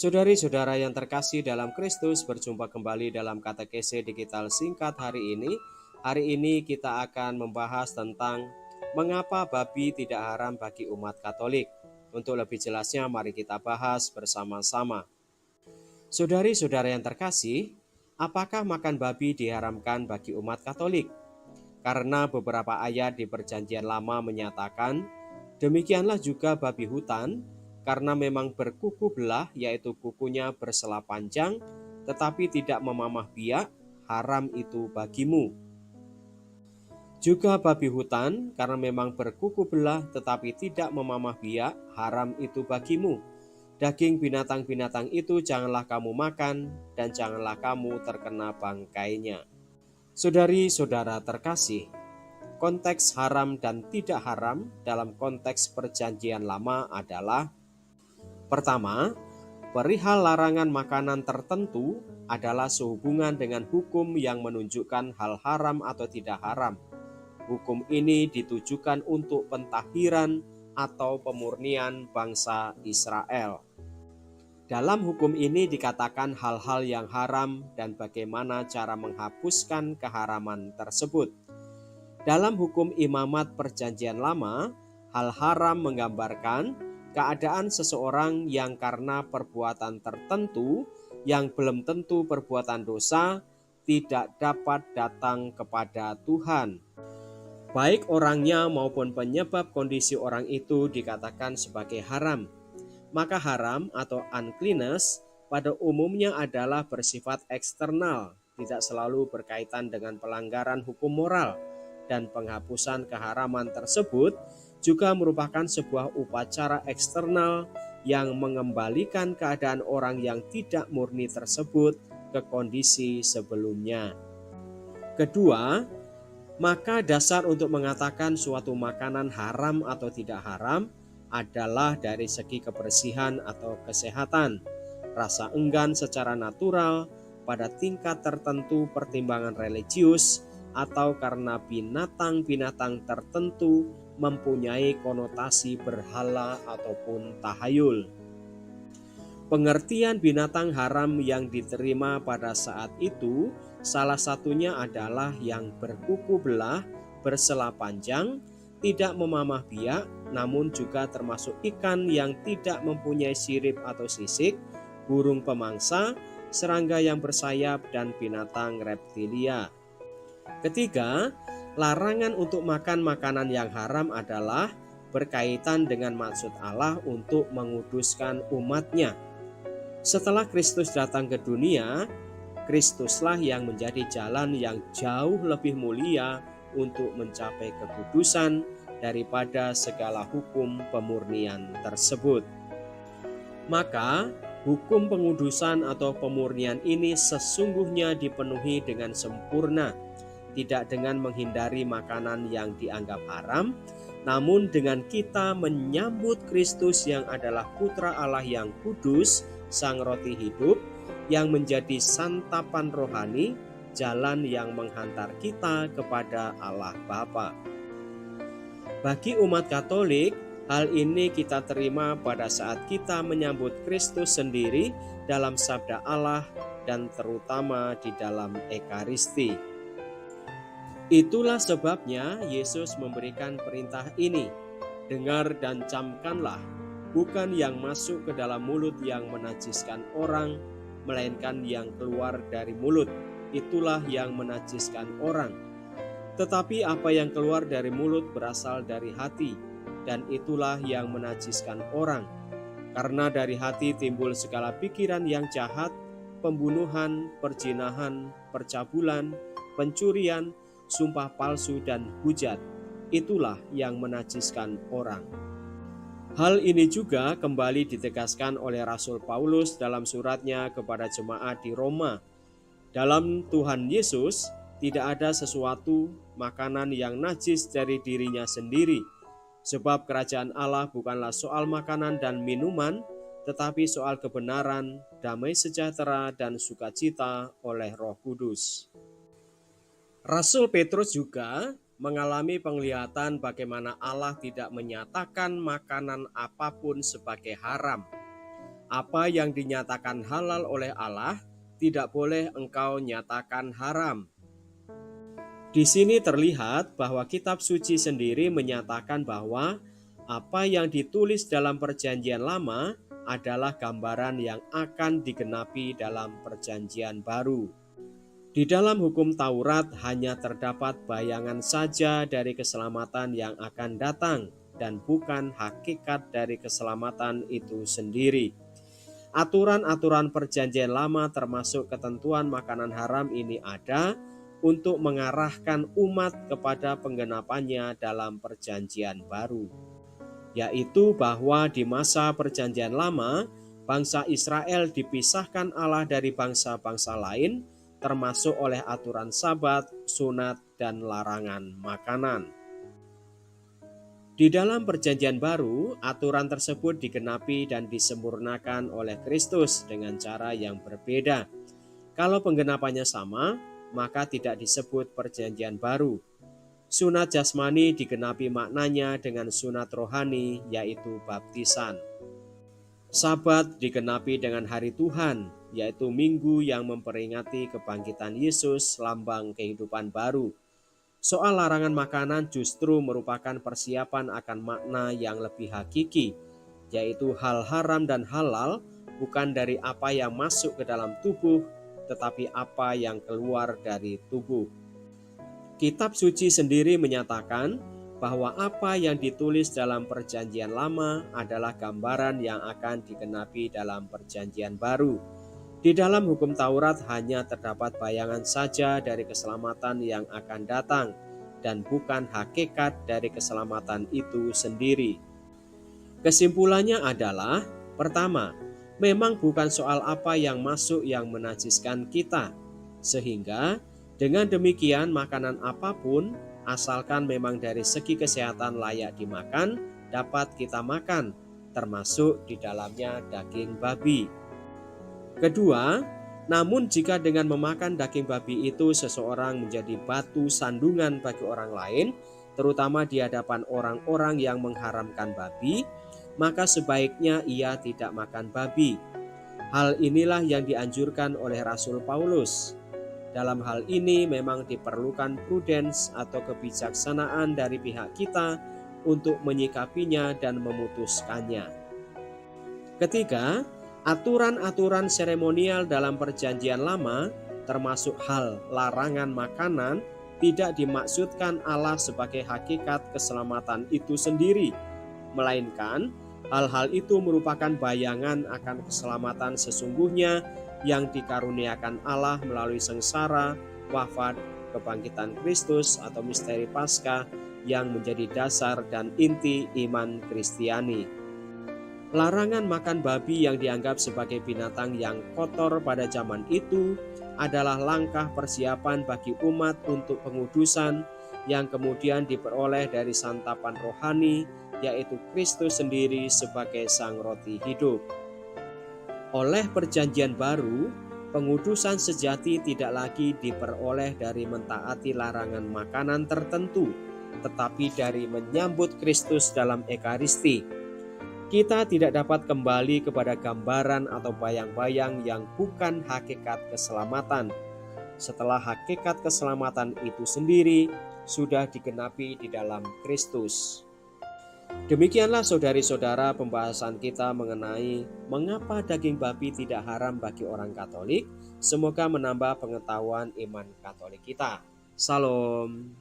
Saudari-saudara yang terkasih dalam Kristus, berjumpa kembali dalam katekese digital singkat hari ini. Hari ini kita akan membahas tentang mengapa babi tidak haram bagi umat Katolik. Untuk lebih jelasnya, mari kita bahas bersama-sama. Saudari-saudara yang terkasih, apakah makan babi diharamkan bagi umat Katolik? Karena beberapa ayat di Perjanjian Lama menyatakan, demikianlah juga babi hutan, karena memang berkuku belah, yaitu kukunya bersela panjang, tetapi tidak memamah biak, haram itu bagimu. Juga babi hutan, karena memang berkuku belah, tetapi tidak memamah biak, haram itu bagimu. Daging binatang-binatang itu janganlah kamu makan, dan janganlah kamu terkena bangkainya. Saudari-saudara terkasih, konteks haram dan tidak haram dalam konteks Perjanjian Lama adalah: pertama, perihal larangan makanan tertentu adalah sehubungan dengan hukum yang menunjukkan hal haram atau tidak haram. Hukum ini ditujukan untuk pentahiran atau pemurnian bangsa Israel. Dalam hukum ini dikatakan hal-hal yang haram dan bagaimana cara menghapuskan keharaman tersebut. Dalam hukum imamat Perjanjian Lama, hal haram menggambarkan keadaan seseorang yang karena perbuatan tertentu yang belum tentu perbuatan dosa tidak dapat datang kepada Tuhan. Baik orangnya maupun penyebab kondisi orang itu dikatakan sebagai haram. Maka haram atau uncleanness pada umumnya adalah bersifat eksternal, tidak selalu berkaitan dengan pelanggaran hukum moral, dan penghapusan keharaman tersebut juga merupakan sebuah upacara eksternal yang mengembalikan keadaan orang yang tidak murni tersebut ke kondisi sebelumnya. Kedua, maka dasar untuk mengatakan suatu makanan haram atau tidak haram adalah dari segi kebersihan atau kesehatan, rasa enggan secara natural, pada tingkat tertentu pertimbangan religius, atau karena binatang-binatang tertentu mempunyai konotasi berhala ataupun tahayul. Pengertian binatang haram yang diterima pada saat itu salah satunya adalah yang berkuku belah, bersela panjang, tidak memamah biak, namun juga termasuk ikan yang tidak mempunyai sirip atau sisik, burung pemangsa, serangga yang bersayap, dan binatang reptilia. Ketiga, larangan untuk makan makanan yang haram adalah berkaitan dengan maksud Allah untuk menguduskan umatnya. Setelah Kristus datang ke dunia, Kristuslah yang menjadi jalan yang jauh lebih mulia untuk mencapai kekudusan daripada segala hukum pemurnian tersebut. Maka, hukum pengudusan atau pemurnian ini sesungguhnya dipenuhi dengan sempurna, tidak dengan menghindari makanan yang dianggap haram, namun dengan kita menyambut Kristus yang adalah Putra Allah yang kudus, Sang Roti hidup, yang menjadi santapan rohani, jalan yang menghantar kita kepada Allah Bapa. Bagi umat Katolik, hal ini kita terima pada saat kita menyambut Kristus sendiri dalam sabda Allah dan terutama di dalam Ekaristi. Itulah sebabnya Yesus memberikan perintah ini, dengar dan camkanlah, bukan yang masuk ke dalam mulut yang menajiskan orang, melainkan yang keluar dari mulut, itulah yang menajiskan orang. Tetapi apa yang keluar dari mulut berasal dari hati, dan itulah yang menajiskan orang. Karena dari hati timbul segala pikiran yang jahat, pembunuhan, perzinahan, percabulan, pencurian, sumpah palsu, dan hujat. Itulah yang menajiskan orang. Hal ini juga kembali ditegaskan oleh Rasul Paulus dalam suratnya kepada jemaat di Roma. Dalam Tuhan Yesus tidak ada sesuatu makanan yang najis dari dirinya sendiri, sebab kerajaan Allah bukanlah soal makanan dan minuman, tetapi soal kebenaran, damai sejahtera, dan sukacita oleh Roh Kudus. Rasul Petrus juga mengalami penglihatan bagaimana Allah tidak menyatakan makanan apapun sebagai haram. Apa yang dinyatakan halal oleh Allah tidak boleh engkau nyatakan haram. Di sini terlihat bahwa kitab suci sendiri menyatakan bahwa apa yang ditulis dalam Perjanjian Lama adalah gambaran yang akan digenapi dalam Perjanjian Baru. Di dalam hukum Taurat hanya terdapat bayangan saja dari keselamatan yang akan datang dan bukan hakikat dari keselamatan itu sendiri. Aturan-aturan Perjanjian Lama termasuk ketentuan makanan haram ini ada untuk mengarahkan umat kepada penggenapannya dalam Perjanjian Baru, yaitu bahwa di masa Perjanjian Lama, bangsa Israel dipisahkan Allah dari bangsa-bangsa lain, termasuk oleh aturan Sabat, sunat, dan larangan makanan. Di dalam Perjanjian Baru, aturan tersebut digenapi dan disempurnakan oleh Kristus dengan cara yang berbeda. Kalau penggenapannya sama, maka tidak disebut Perjanjian Baru. Sunat jasmani digenapi maknanya dengan sunat rohani, yaitu baptisan. Sabat digenapi dengan hari Tuhan, yaitu minggu yang memperingati kebangkitan Yesus, lambang kehidupan baru. Soal larangan makanan justru merupakan persiapan akan makna yang lebih hakiki, yaitu hal haram dan halal bukan dari apa yang masuk ke dalam tubuh, tetapi apa yang keluar dari tubuh. Kitab suci sendiri menyatakan bahwa apa yang ditulis dalam Perjanjian Lama adalah gambaran yang akan digenapi dalam Perjanjian Baru. Di dalam hukum Taurat hanya terdapat bayangan saja dari keselamatan yang akan datang dan bukan hakikat dari keselamatan itu sendiri. Kesimpulannya adalah, pertama, memang bukan soal apa yang masuk yang menajiskan kita, sehingga dengan demikian makanan apapun, asalkan memang dari segi kesehatan layak dimakan, dapat kita makan, termasuk di dalamnya daging babi. Kedua, namun jika dengan memakan daging babi itu seseorang menjadi batu sandungan bagi orang lain, terutama di hadapan orang-orang yang mengharamkan babi, maka sebaiknya ia tidak makan babi. Hal inilah yang dianjurkan oleh Rasul Paulus. Dalam hal ini memang diperlukan prudens atau kebijaksanaan dari pihak kita untuk menyikapinya dan memutuskannya. Ketiga, aturan-aturan seremonial dalam Perjanjian Lama, termasuk hal larangan makanan, tidak dimaksudkan Allah sebagai hakikat keselamatan itu sendiri, melainkan hal-hal itu merupakan bayangan akan keselamatan sesungguhnya yang dikaruniakan Allah melalui sengsara, wafat, kebangkitan Kristus atau misteri Paskah yang menjadi dasar dan inti iman Kristiani. Larangan makan babi yang dianggap sebagai binatang yang kotor pada zaman itu adalah langkah persiapan bagi umat untuk pengudusan yang kemudian diperoleh dari santapan rohani, yaitu Kristus sendiri sebagai sang roti hidup. Oleh Perjanjian Baru, pengudusan sejati tidak lagi diperoleh dari mentaati larangan makanan tertentu, tetapi dari menyambut Kristus dalam Ekaristi. Kita tidak dapat kembali kepada gambaran atau bayang-bayang yang bukan hakikat keselamatan, setelah hakikat keselamatan itu sendiri sudah digenapi di dalam Kristus. Demikianlah saudari-saudara pembahasan kita mengenai mengapa daging babi tidak haram bagi orang Katolik. Semoga menambah pengetahuan iman Katolik kita. Salam.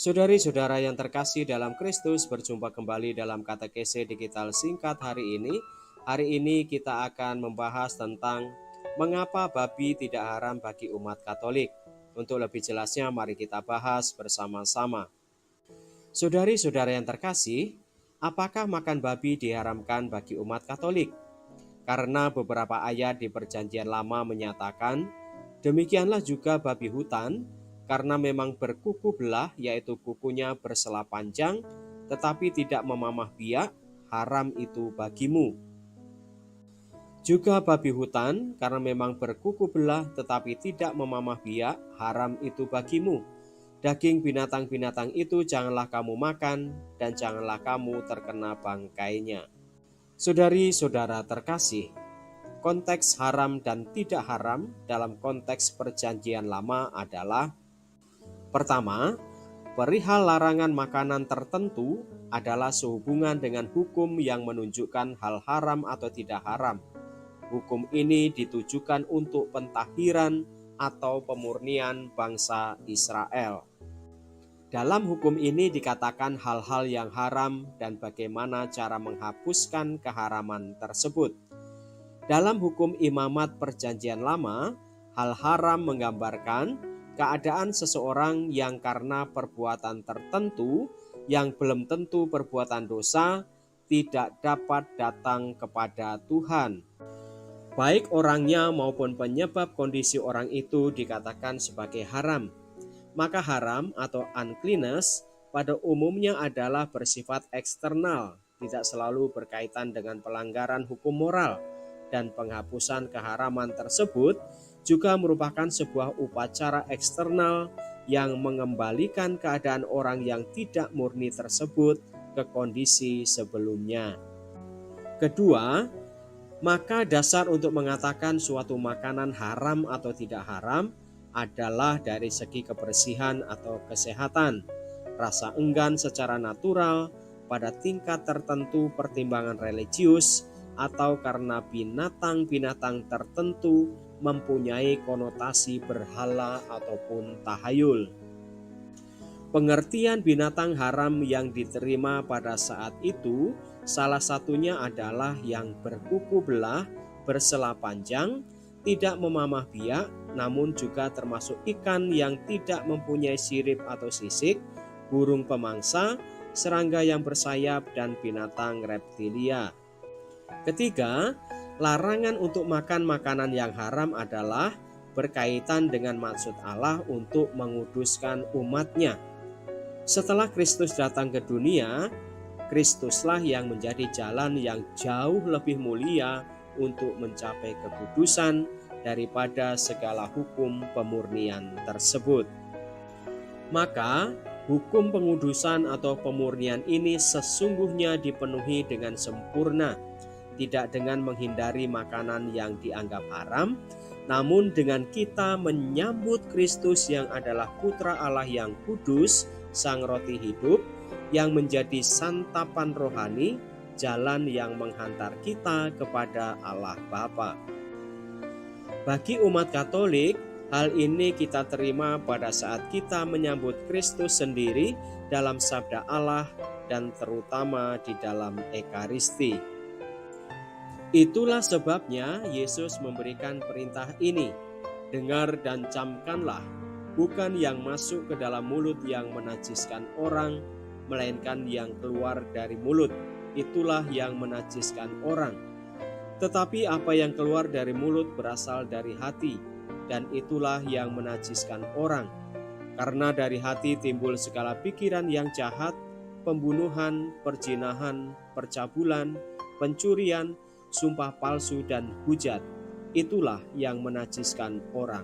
Saudari-saudara yang terkasih dalam Kristus, berjumpa kembali dalam katekese digital singkat hari ini. Hari ini kita akan membahas tentang mengapa babi tidak haram bagi umat Katolik. Untuk lebih jelasnya, mari kita bahas bersama-sama. Saudari-saudara yang terkasih, apakah makan babi diharamkan bagi umat Katolik? Karena beberapa ayat di Perjanjian Lama menyatakan, demikianlah juga babi hutan, karena memang berkuku belah, yaitu kukunya bersela panjang, tetapi tidak memamah biak, haram itu bagimu. Juga babi hutan, karena memang berkuku belah, tetapi tidak memamah biak, haram itu bagimu. Daging binatang-binatang itu janganlah kamu makan, dan janganlah kamu terkena bangkainya. Saudari-saudara terkasih, konteks haram dan tidak haram dalam konteks Perjanjian Lama adalah: pertama, perihal larangan makanan tertentu adalah sehubungan dengan hukum yang menunjukkan hal haram atau tidak haram. Hukum ini ditujukan untuk pentahiran atau pemurnian bangsa Israel. Dalam hukum ini dikatakan hal-hal yang haram dan bagaimana cara menghapuskan keharaman tersebut. Dalam hukum imamat Perjanjian Lama, hal haram menggambarkan keadaan seseorang yang karena perbuatan tertentu yang belum tentu perbuatan dosa tidak dapat datang kepada Tuhan. Baik orangnya maupun penyebab kondisi orang itu dikatakan sebagai haram. Maka haram atau uncleanness pada umumnya adalah bersifat eksternal, tidak selalu berkaitan dengan pelanggaran hukum moral, dan penghapusan keharaman tersebut juga merupakan sebuah upacara eksternal yang mengembalikan keadaan orang yang tidak murni tersebut ke kondisi sebelumnya. Kedua, maka dasar untuk mengatakan suatu makanan haram atau tidak haram adalah dari segi kebersihan atau kesehatan, rasa enggan secara natural, pada tingkat tertentu pertimbangan religius, atau karena binatang-binatang tertentu mempunyai konotasi berhala ataupun tahayul. Pengertian binatang haram yang diterima pada saat itu salah satunya adalah yang berkuku belah, bersela panjang, tidak memamah biak, namun juga termasuk ikan yang tidak mempunyai sirip atau sisik, burung pemangsa, serangga yang bersayap, dan binatang reptilia. Ketiga, larangan untuk makan makanan yang haram adalah berkaitan dengan maksud Allah untuk menguduskan umatnya. Setelah Kristus datang ke dunia, Kristuslah yang menjadi jalan yang jauh lebih mulia untuk mencapai kekudusan daripada segala hukum pemurnian tersebut. Maka, hukum pengudusan atau pemurnian ini sesungguhnya dipenuhi dengan sempurna, tidak dengan menghindari makanan yang dianggap haram, namun dengan kita menyambut Kristus yang adalah Putra Allah yang kudus, Sang Roti hidup, yang menjadi santapan rohani, jalan yang menghantar kita kepada Allah Bapa. Bagi umat Katolik, hal ini kita terima pada saat kita menyambut Kristus sendiri dalam sabda Allah dan terutama di dalam Ekaristi. Itulah sebabnya Yesus memberikan perintah ini, dengar dan camkanlah, bukan yang masuk ke dalam mulut yang menajiskan orang, melainkan yang keluar dari mulut, itulah yang menajiskan orang. Tetapi apa yang keluar dari mulut berasal dari hati, dan itulah yang menajiskan orang. Karena dari hati timbul segala pikiran yang jahat, pembunuhan, perzinahan, percabulan, pencurian, sumpah palsu, dan hujat. Itulah yang menajiskan orang.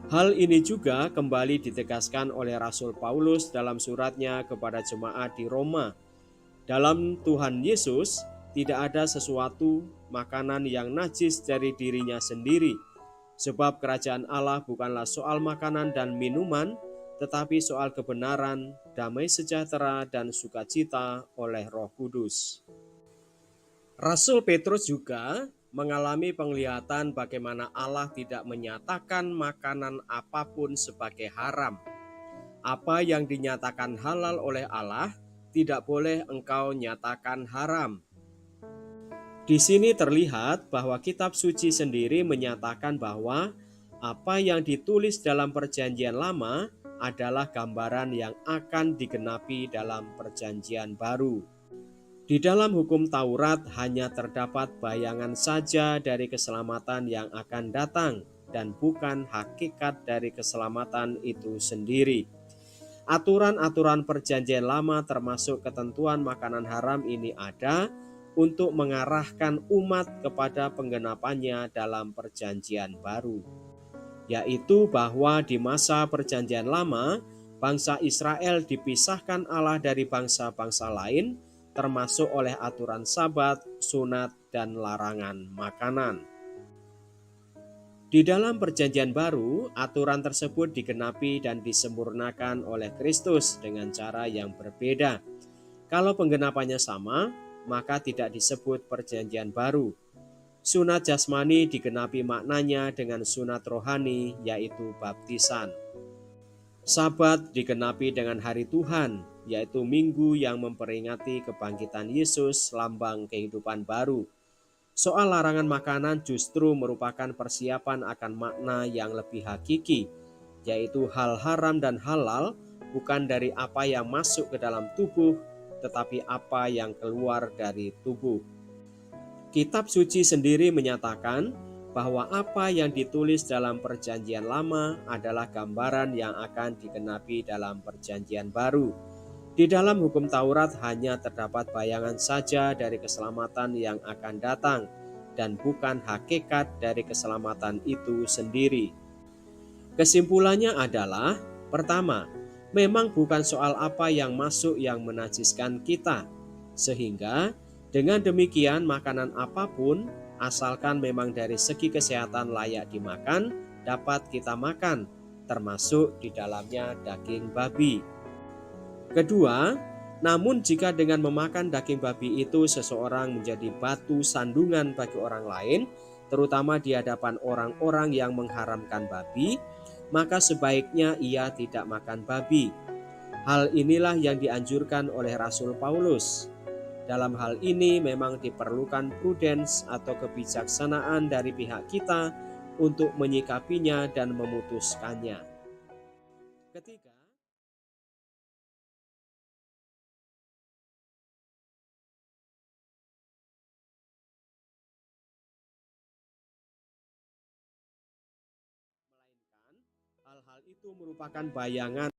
Hal ini juga kembali ditegaskan oleh Rasul Paulus dalam suratnya kepada jemaat di Roma. Dalam Tuhan Yesus tidak ada sesuatu makanan yang najis dari dirinya sendiri, sebab kerajaan Allah bukanlah soal makanan dan minuman, tetapi soal kebenaran, damai sejahtera, dan sukacita oleh Roh Kudus. Rasul Petrus juga mengalami penglihatan bagaimana Allah tidak menyatakan makanan apapun sebagai haram. Apa yang dinyatakan halal oleh Allah tidak boleh engkau nyatakan haram. Di sini terlihat bahwa kitab suci sendiri menyatakan bahwa apa yang ditulis dalam Perjanjian Lama adalah gambaran yang akan digenapi dalam Perjanjian Baru. Di dalam hukum Taurat hanya terdapat bayangan saja dari keselamatan yang akan datang dan bukan hakikat dari keselamatan itu sendiri. Aturan-aturan Perjanjian Lama termasuk ketentuan makanan haram ini ada untuk mengarahkan umat kepada penggenapannya dalam Perjanjian Baru, yaitu bahwa di masa Perjanjian Lama, bangsa Israel dipisahkan Allah dari bangsa-bangsa lain, termasuk oleh aturan Sabat, sunat, dan larangan makanan. Di dalam Perjanjian Baru, aturan tersebut digenapi dan disempurnakan oleh Kristus dengan cara yang berbeda. Kalau penggenapannya sama, maka tidak disebut Perjanjian Baru. Sunat jasmani digenapi maknanya dengan sunat rohani, yaitu baptisan. Sabat digenapi dengan hari Tuhan, yaitu minggu yang memperingati kebangkitan Yesus, lambang kehidupan baru. Soal larangan makanan justru merupakan persiapan akan makna yang lebih hakiki, yaitu hal haram dan halal bukan dari apa yang masuk ke dalam tubuh, tetapi apa yang keluar dari tubuh. Kitab suci sendiri menyatakan bahwa apa yang ditulis dalam Perjanjian Lama adalah gambaran yang akan digenapi dalam Perjanjian Baru. Di dalam hukum Taurat hanya terdapat bayangan saja dari keselamatan yang akan datang dan bukan hakikat dari keselamatan itu sendiri. Kesimpulannya adalah, pertama, memang bukan soal apa yang masuk yang menajiskan kita, sehingga dengan demikian makanan apapun, asalkan memang dari segi kesehatan layak dimakan, dapat kita makan, termasuk di dalamnya daging babi. Kedua, namun jika dengan memakan daging babi itu seseorang menjadi batu sandungan bagi orang lain, terutama di hadapan orang-orang yang mengharamkan babi, maka sebaiknya ia tidak makan babi. Hal inilah yang dianjurkan oleh Rasul Paulus. Dalam hal ini memang diperlukan prudens atau kebijaksanaan dari pihak kita untuk menyikapinya dan memutuskannya. Ketiga, melainkan hal-hal itu merupakan bayangan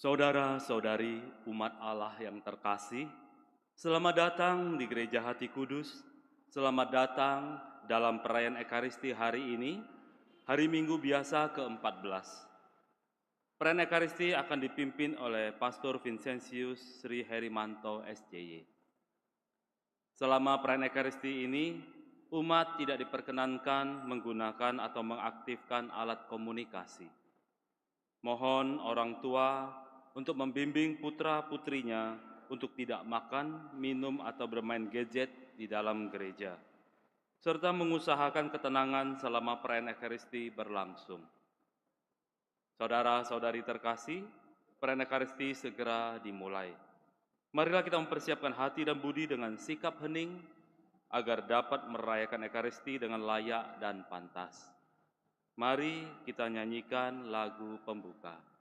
Saudara-saudari umat Allah yang terkasih, selamat datang di Gereja Hati Kudus. Selamat datang dalam perayaan Ekaristi hari ini, hari Minggu biasa ke-14. Perayaan Ekaristi akan dipimpin oleh Pastor Vincentius Sri Herimanto SJY. Selama perayaan Ekaristi ini, umat tidak diperkenankan menggunakan atau mengaktifkan alat komunikasi. Mohon orang tua untuk membimbing putra-putrinya untuk tidak makan, minum, atau bermain gadget di dalam gereja, serta mengusahakan ketenangan selama perayaan Ekaristi berlangsung. Saudara-saudari terkasih, perayaan Ekaristi segera dimulai. Marilah kita mempersiapkan hati dan budi dengan sikap hening, agar dapat merayakan Ekaristi dengan layak dan pantas. Mari kita nyanyikan lagu pembuka.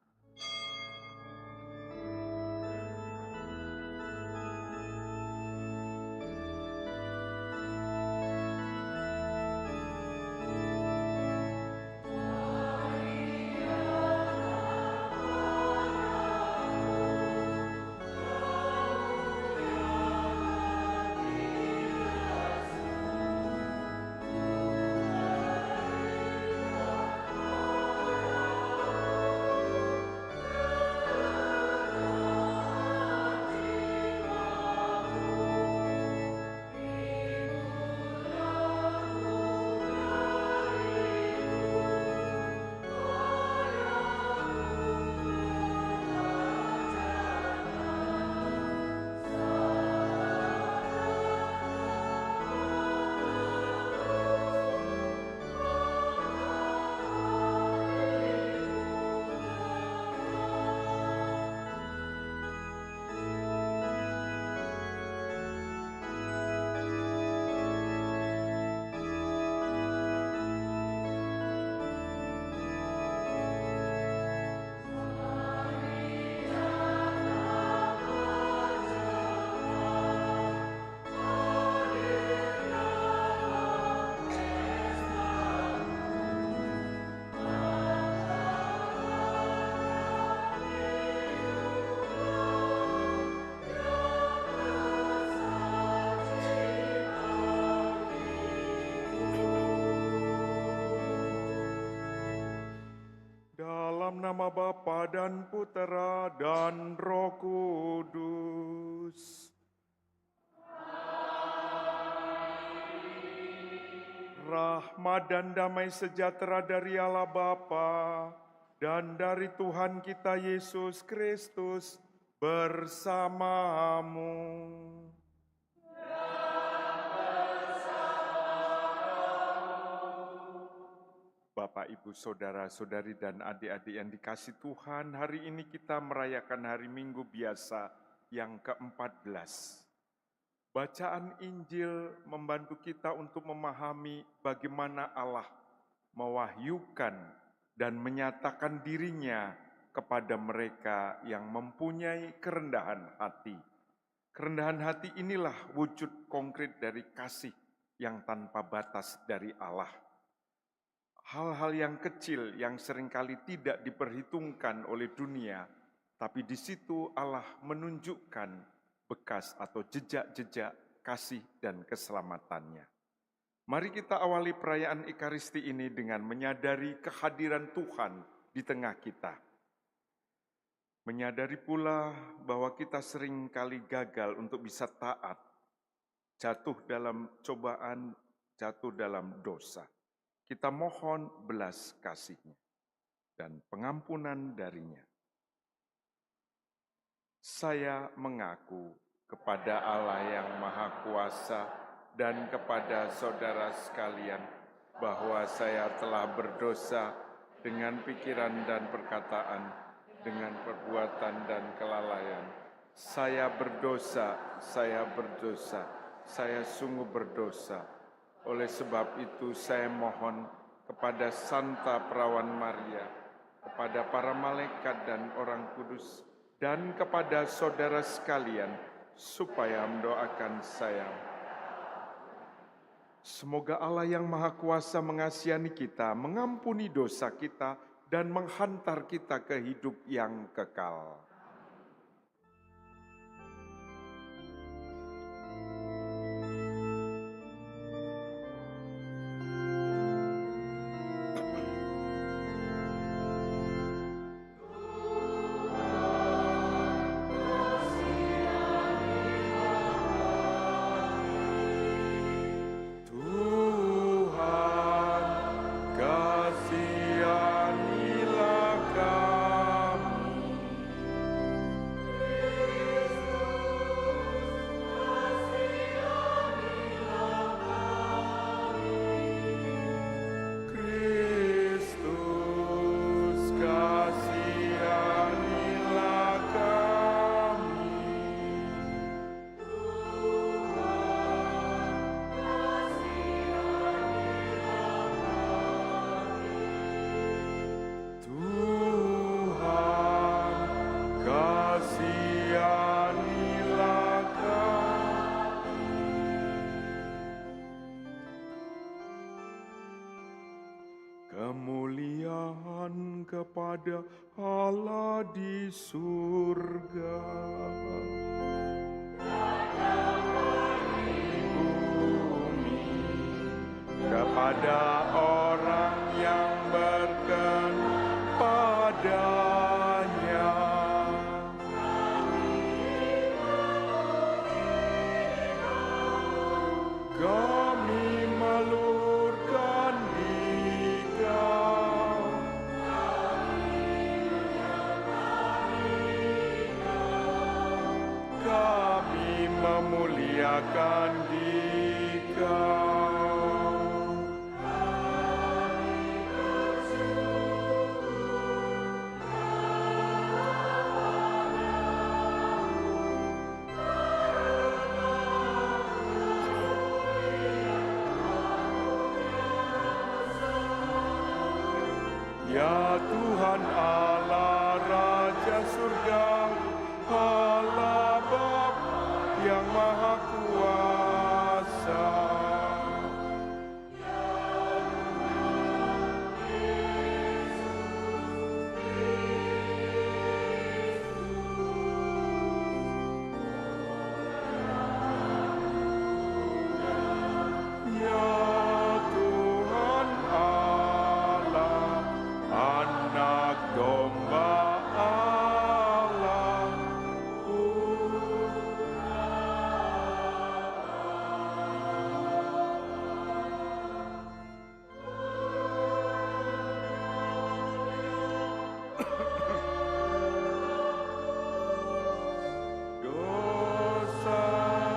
Dalam nama Bapa dan Putera dan Roh Kudus. Rahmat dan damai sejahtera dari Allah Bapa dan dari Tuhan kita Yesus Kristus bersamamu. Bapak, Ibu, Saudara-saudari, dan adik-adik yang dikasihi Tuhan, hari ini kita merayakan hari Minggu biasa yang ke-14. Bacaan Injil membantu kita untuk memahami bagaimana Allah mewahyukan dan menyatakan dirinya kepada mereka yang mempunyai kerendahan hati. Kerendahan hati inilah wujud konkret dari kasih yang tanpa batas dari Allah. Hal-hal yang kecil yang seringkali tidak diperhitungkan oleh dunia, tapi di situ Allah menunjukkan bekas atau jejak-jejak kasih dan keselamatannya. Mari kita awali perayaan Ekaristi ini dengan menyadari kehadiran Tuhan di tengah kita. Menyadari pula bahwa kita seringkali gagal untuk bisa taat, jatuh dalam cobaan, jatuh dalam dosa. Kita mohon belas kasih-Nya dan pengampunan dari-Nya. Saya mengaku kepada Allah yang Maha Kuasa dan kepada saudara sekalian bahwa saya telah berdosa dengan pikiran dan perkataan, dengan perbuatan dan kelalaian. Saya berdosa, saya sungguh berdosa. Oleh sebab itu saya mohon kepada Santa Perawan Maria, kepada para malaikat dan orang kudus, dan kepada saudara sekalian, supaya mendoakan saya. Semoga Allah yang Maha Kuasa mengasihani kita, mengampuni dosa kita, dan menghantar kita ke hidup yang kekal. kemuliaan kepada Allah di surga. Bumi kepada orang yang berkenan padanya. Kami melurkan Dikau, kami memuliakan Dikau. Ya Tuhan Allah Raja surga, Allah Bapa yang Maha Kuasa. Ya Tuhan Allah, Anak Domba Allah.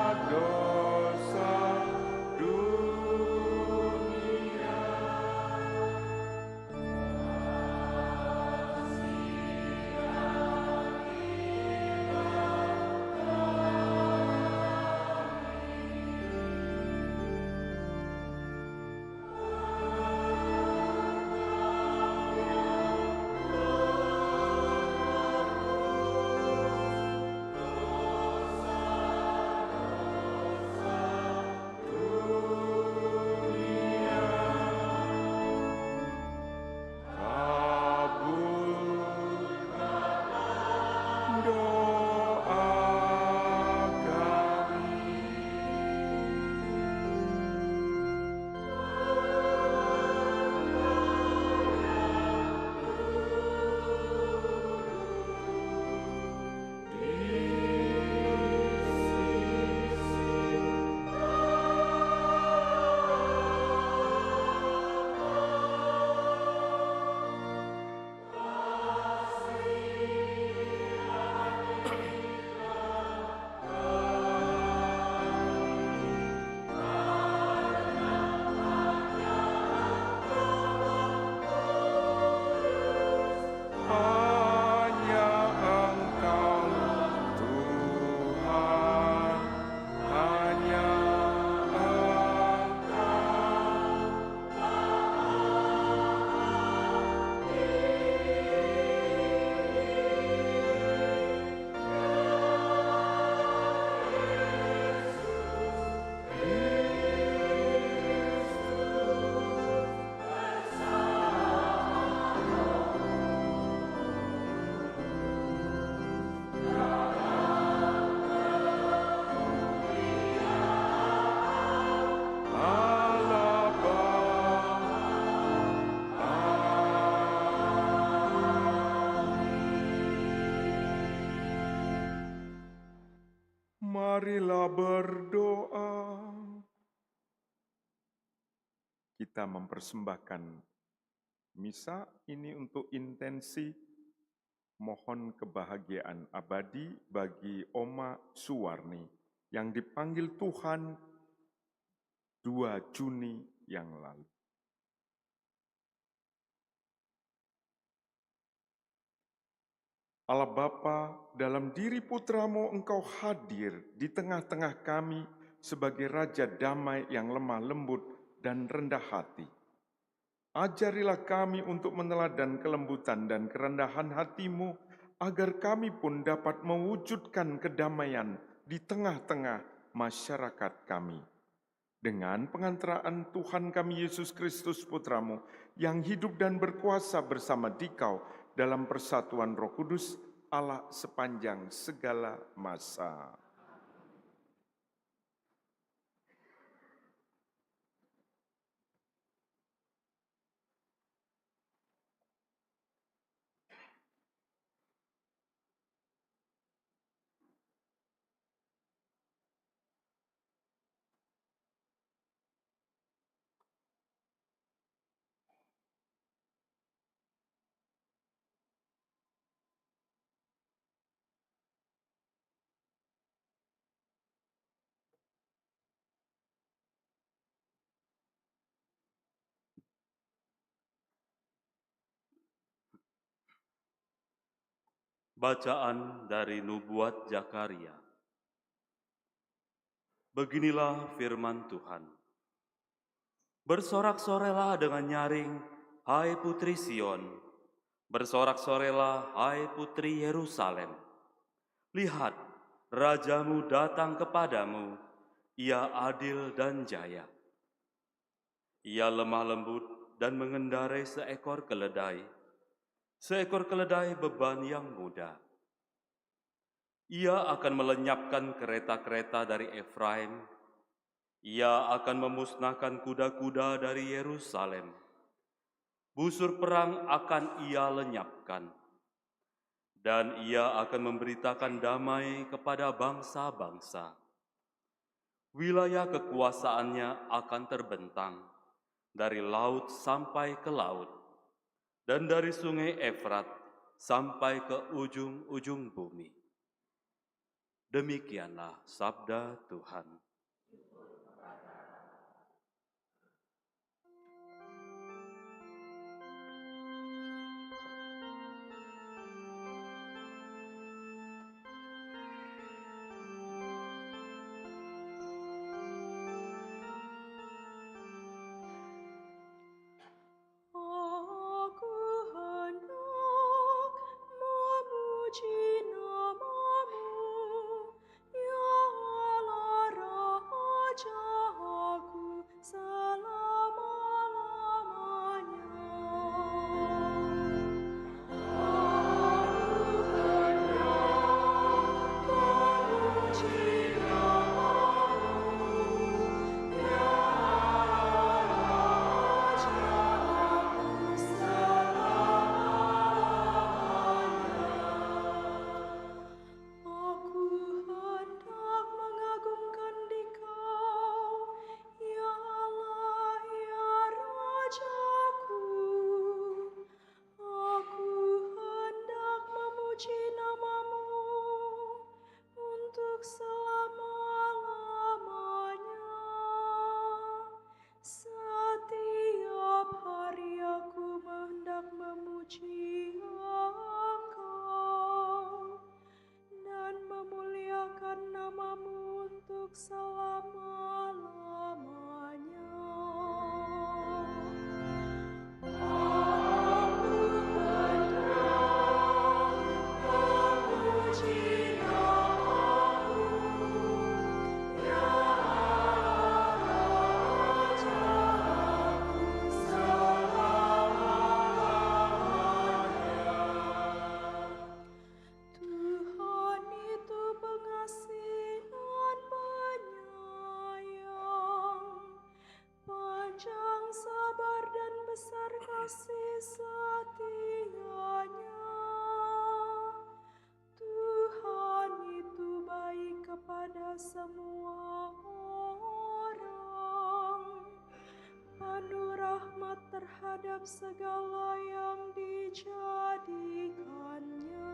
Dosa-dosa dunia. Kabulkan doa kami. Hanya Engkau Tuhan, hanya Engkau. Allah Marilah berdoa. Kita mempersembahkan misa ini untuk intensi mohon kebahagiaan abadi bagi Oma Suwarni yang dipanggil Tuhan 2 Juni yang lalu. Allah Bapa, dalam diri Putramu Engkau hadir di tengah-tengah kami sebagai Raja damai yang lemah lembut dan rendah hati. Ajarilah kami untuk meneladan kelembutan dan kerendahan hati-Mu, agar kami pun dapat mewujudkan kedamaian di tengah-tengah masyarakat kami. dengan pengantaraan Tuhan kami Yesus Kristus Putramu, yang hidup dan berkuasa bersama Dikau dalam persatuan Roh Kudus, Allah sepanjang segala masa. Bacaan dari Nubuat Zakaria. Beginilah firman Tuhan. Bersorak-sorailah dengan nyaring, hai putri Sion. Bersorak-sorailah, hai putri Yerusalem. Lihat, rajamu datang kepadamu, ia adil dan jaya. Ia lemah lembut dan mengendarai seekor keledai beban yang mudah. Ia akan melenyapkan kereta-kereta dari Efraim. Ia akan memusnahkan kuda-kuda dari Yerusalem. Busur perang akan ia lenyapkan. Dan ia akan memberitakan damai kepada bangsa-bangsa. Wilayah kekuasaannya akan terbentang dari laut sampai ke laut, dan dari sungai Efrat sampai ke ujung-ujung bumi. Demikianlah sabda Tuhan. Segala yang dijadikannya.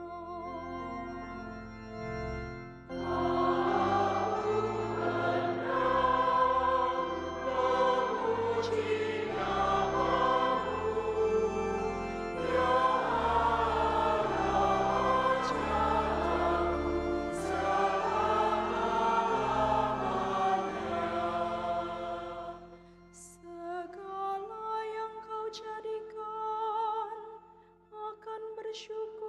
Aku hendak memuji nama-Mu, ya Rajaku selama-lamanya. Segala yang Kau jadikan akan bersyukur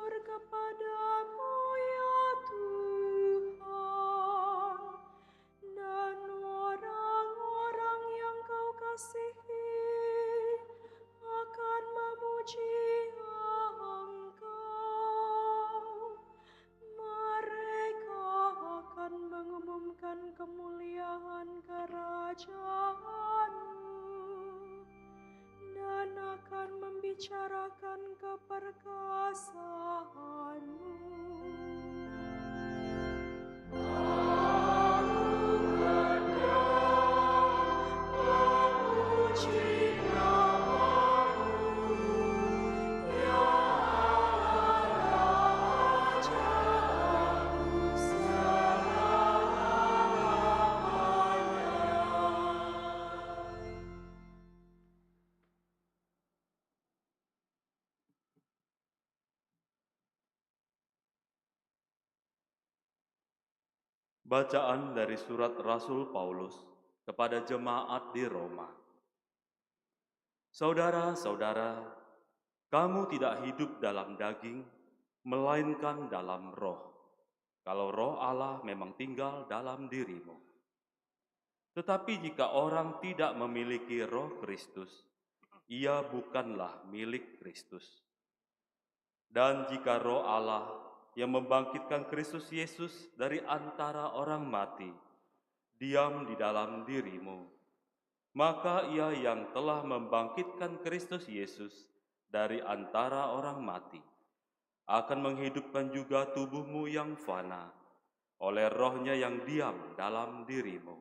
membicarakan keperkasaanmu. Memuji namamu, ya Rajaku selama-lamanya. Bacaan dari surat Rasul Paulus kepada jemaat di Roma. Saudara-saudara, kamu tidak hidup dalam daging, melainkan dalam roh. Kalau roh Allah memang tinggal dalam dirimu. Tetapi jika orang tidak memiliki roh Kristus, ia bukanlah milik Kristus. Dan jika roh Allah yang membangkitkan Kristus Yesus dari antara orang mati, diam di dalam dirimu, maka ia yang telah membangkitkan Kristus Yesus dari antara orang mati, akan menghidupkan juga tubuhmu yang fana oleh rohnya yang diam dalam dirimu.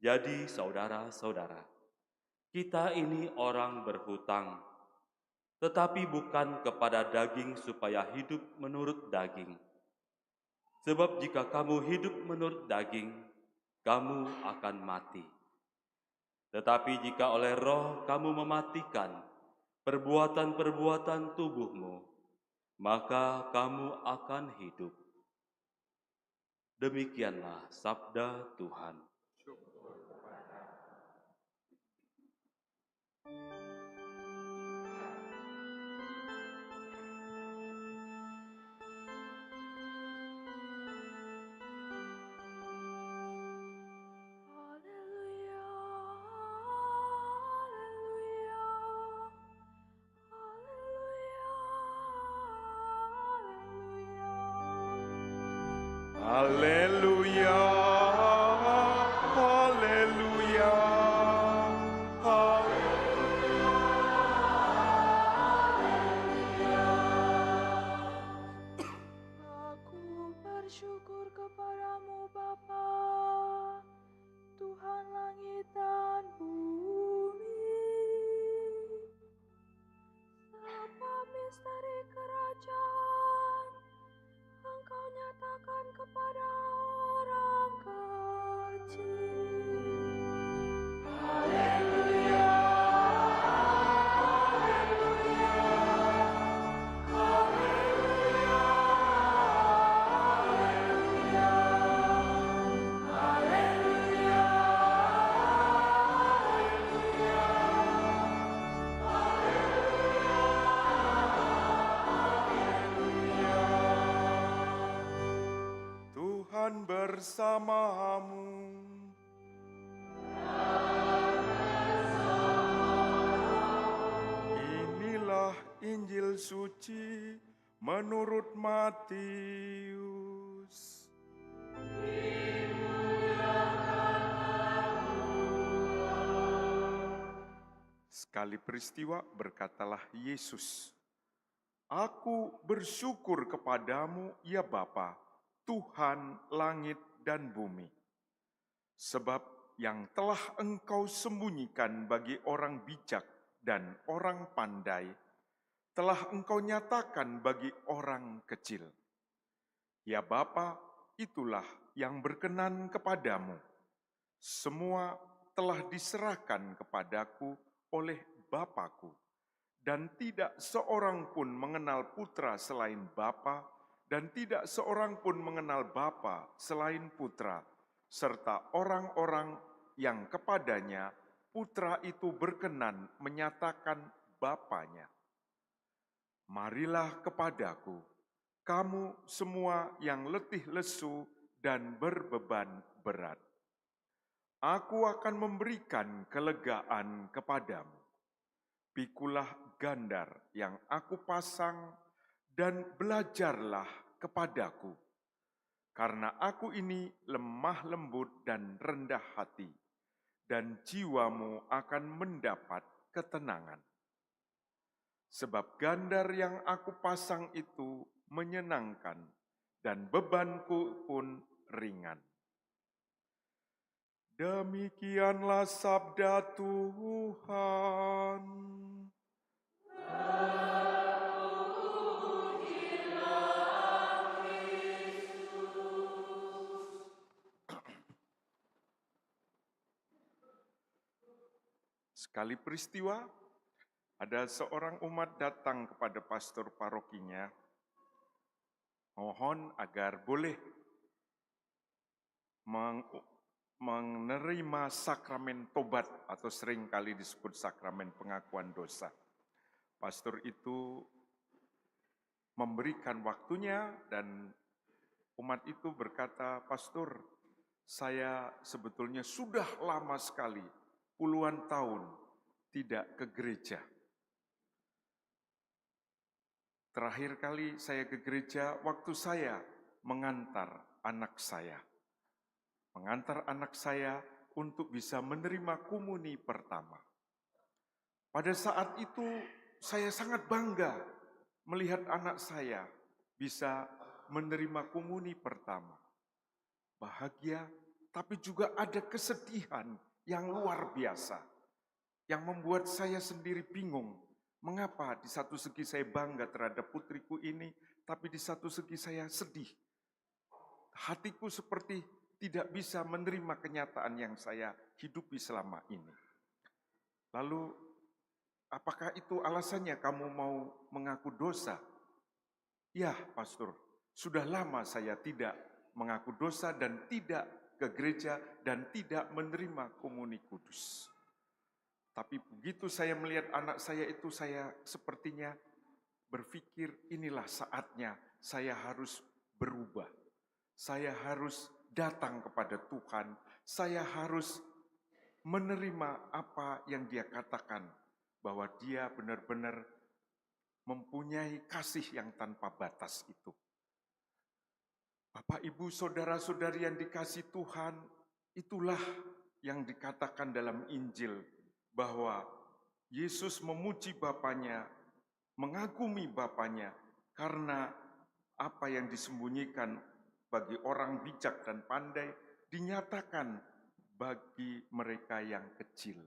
Jadi saudara-saudara, kita ini orang berhutang, tetapi bukan kepada daging supaya hidup menurut daging. Sebab jika kamu hidup menurut daging, kamu akan mati. Tetapi jika oleh roh kamu mematikan perbuatan-perbuatan tubuhmu, maka kamu akan hidup. Demikianlah sabda Tuhan. Haleluya, haleluya, haleluya, haleluya. Haleluya, haleluya, Aku bersyukur kepadamu Bapa, Tuhan langit dan bumi. Sebab misteri kerajaan Engkau nyatakan kepada orang kecil. Haleluya, haleluya, haleluya, haleluya, haleluya, Tuhan bersamamu. Inilah Injil suci menurut Matius. Sekali peristiwa berkatalah Yesus, "Aku bersyukur kepadamu, ya Bapa, Tuhan langit dan bumi. Sebab yang telah Engkau sembunyikan bagi orang bijak dan orang pandai, telah Engkau nyatakan bagi orang kecil. Ya Bapa, itulah yang berkenan kepadamu. Semua telah diserahkan kepadaku oleh Bapa-Ku, dan tidak seorang pun mengenal Putra selain Bapa, dan tidak seorang pun mengenal Bapa selain Putra, serta orang-orang yang kepadanya Putra itu berkenan menyatakan Bapanya. Marilah kepadaku, kamu semua yang letih lesu dan berbeban berat. Aku akan memberikan kelegaan kepadamu. Pikulah gandar yang aku pasang dan belajarlah kepadaku. Karena aku ini lemah lembut dan rendah hati, dan jiwamu akan mendapat ketenangan. Sebab gandar yang aku pasang itu menyenangkan, dan bebanku pun ringan. Demikianlah sabda Tuhan. Sekali peristiwa, ada seorang umat datang kepada pastor parokinya, mohon agar boleh menerima sakramen tobat atau seringkali disebut sakramen pengakuan dosa. Pastor itu memberikan waktunya dan umat itu berkata, "Pastor, saya sebetulnya sudah lama sekali, puluhan tahun tidak ke gereja. Terakhir kali saya ke gereja waktu saya mengantar anak saya. Mengantar anak saya untuk bisa menerima komuni pertama. Pada saat itu saya sangat bangga melihat anak saya bisa menerima komuni pertama. Bahagia, tapi juga ada kesedihan yang luar biasa. Yang membuat saya sendiri bingung. Mengapa di satu segi saya bangga terhadap putriku ini, tapi di satu segi saya sedih. Hatiku seperti tidak bisa menerima kenyataan yang saya hidupi selama ini. Lalu, apakah itu alasannya kamu mau mengaku dosa? Ya, Pastor, sudah lama saya tidak mengaku dosa dan tidak ke gereja dan tidak menerima komuni kudus. Tapi begitu saya melihat anak saya itu, saya sepertinya berpikir inilah saatnya saya harus berubah. Saya harus datang kepada Tuhan. Saya harus menerima apa yang Dia katakan, bahwa Dia benar-benar mempunyai kasih yang tanpa batas itu. Bapak, Ibu, saudara-saudari yang dikasihi Tuhan, itulah yang dikatakan dalam Injil, bahwa Yesus memuji Bapanya, mengagumi Bapanya, karena apa yang disembunyikan bagi orang bijak dan pandai, dinyatakan bagi mereka yang kecil.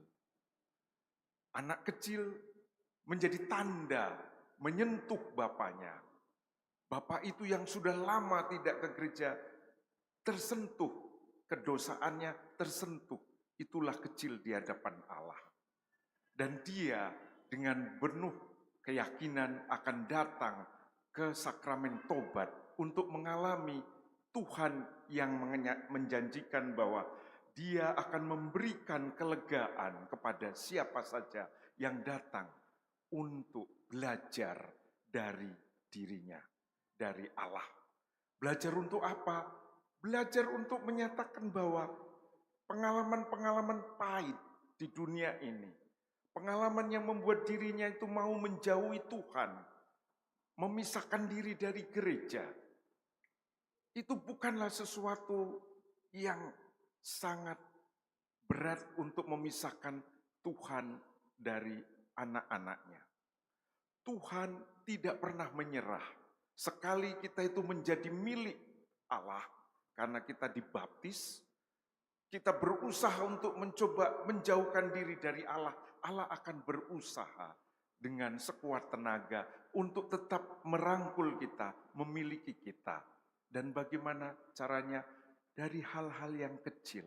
Anak kecil menjadi tanda menyentuh Bapanya. Bapak itu yang sudah lama tidak ke gereja, tersentuh kedosaannya, tersentuh. Itulah kecil di hadapan Allah. Dan dia dengan penuh keyakinan akan datang ke sakramen tobat untuk mengalami Tuhan yang menjanjikan bahwa Dia akan memberikan kelegaan kepada siapa saja yang datang untuk belajar dari dirinya, dari Allah. Belajar untuk apa? Belajar untuk menyatakan bahwa pengalaman-pengalaman pahit di dunia ini, pengalaman yang membuat dirinya itu mau menjauhi Tuhan, memisahkan diri dari gereja, itu bukanlah sesuatu yang sangat berat untuk memisahkan Tuhan dari anak-anaknya. Tuhan tidak pernah menyerah. Sekali kita itu menjadi milik Allah, karena kita dibaptis, kita berusaha untuk mencoba menjauhkan diri dari Allah. Allah akan berusaha dengan sekuat tenaga untuk tetap merangkul kita, memiliki kita. Dan bagaimana caranya? Dari hal-hal yang kecil.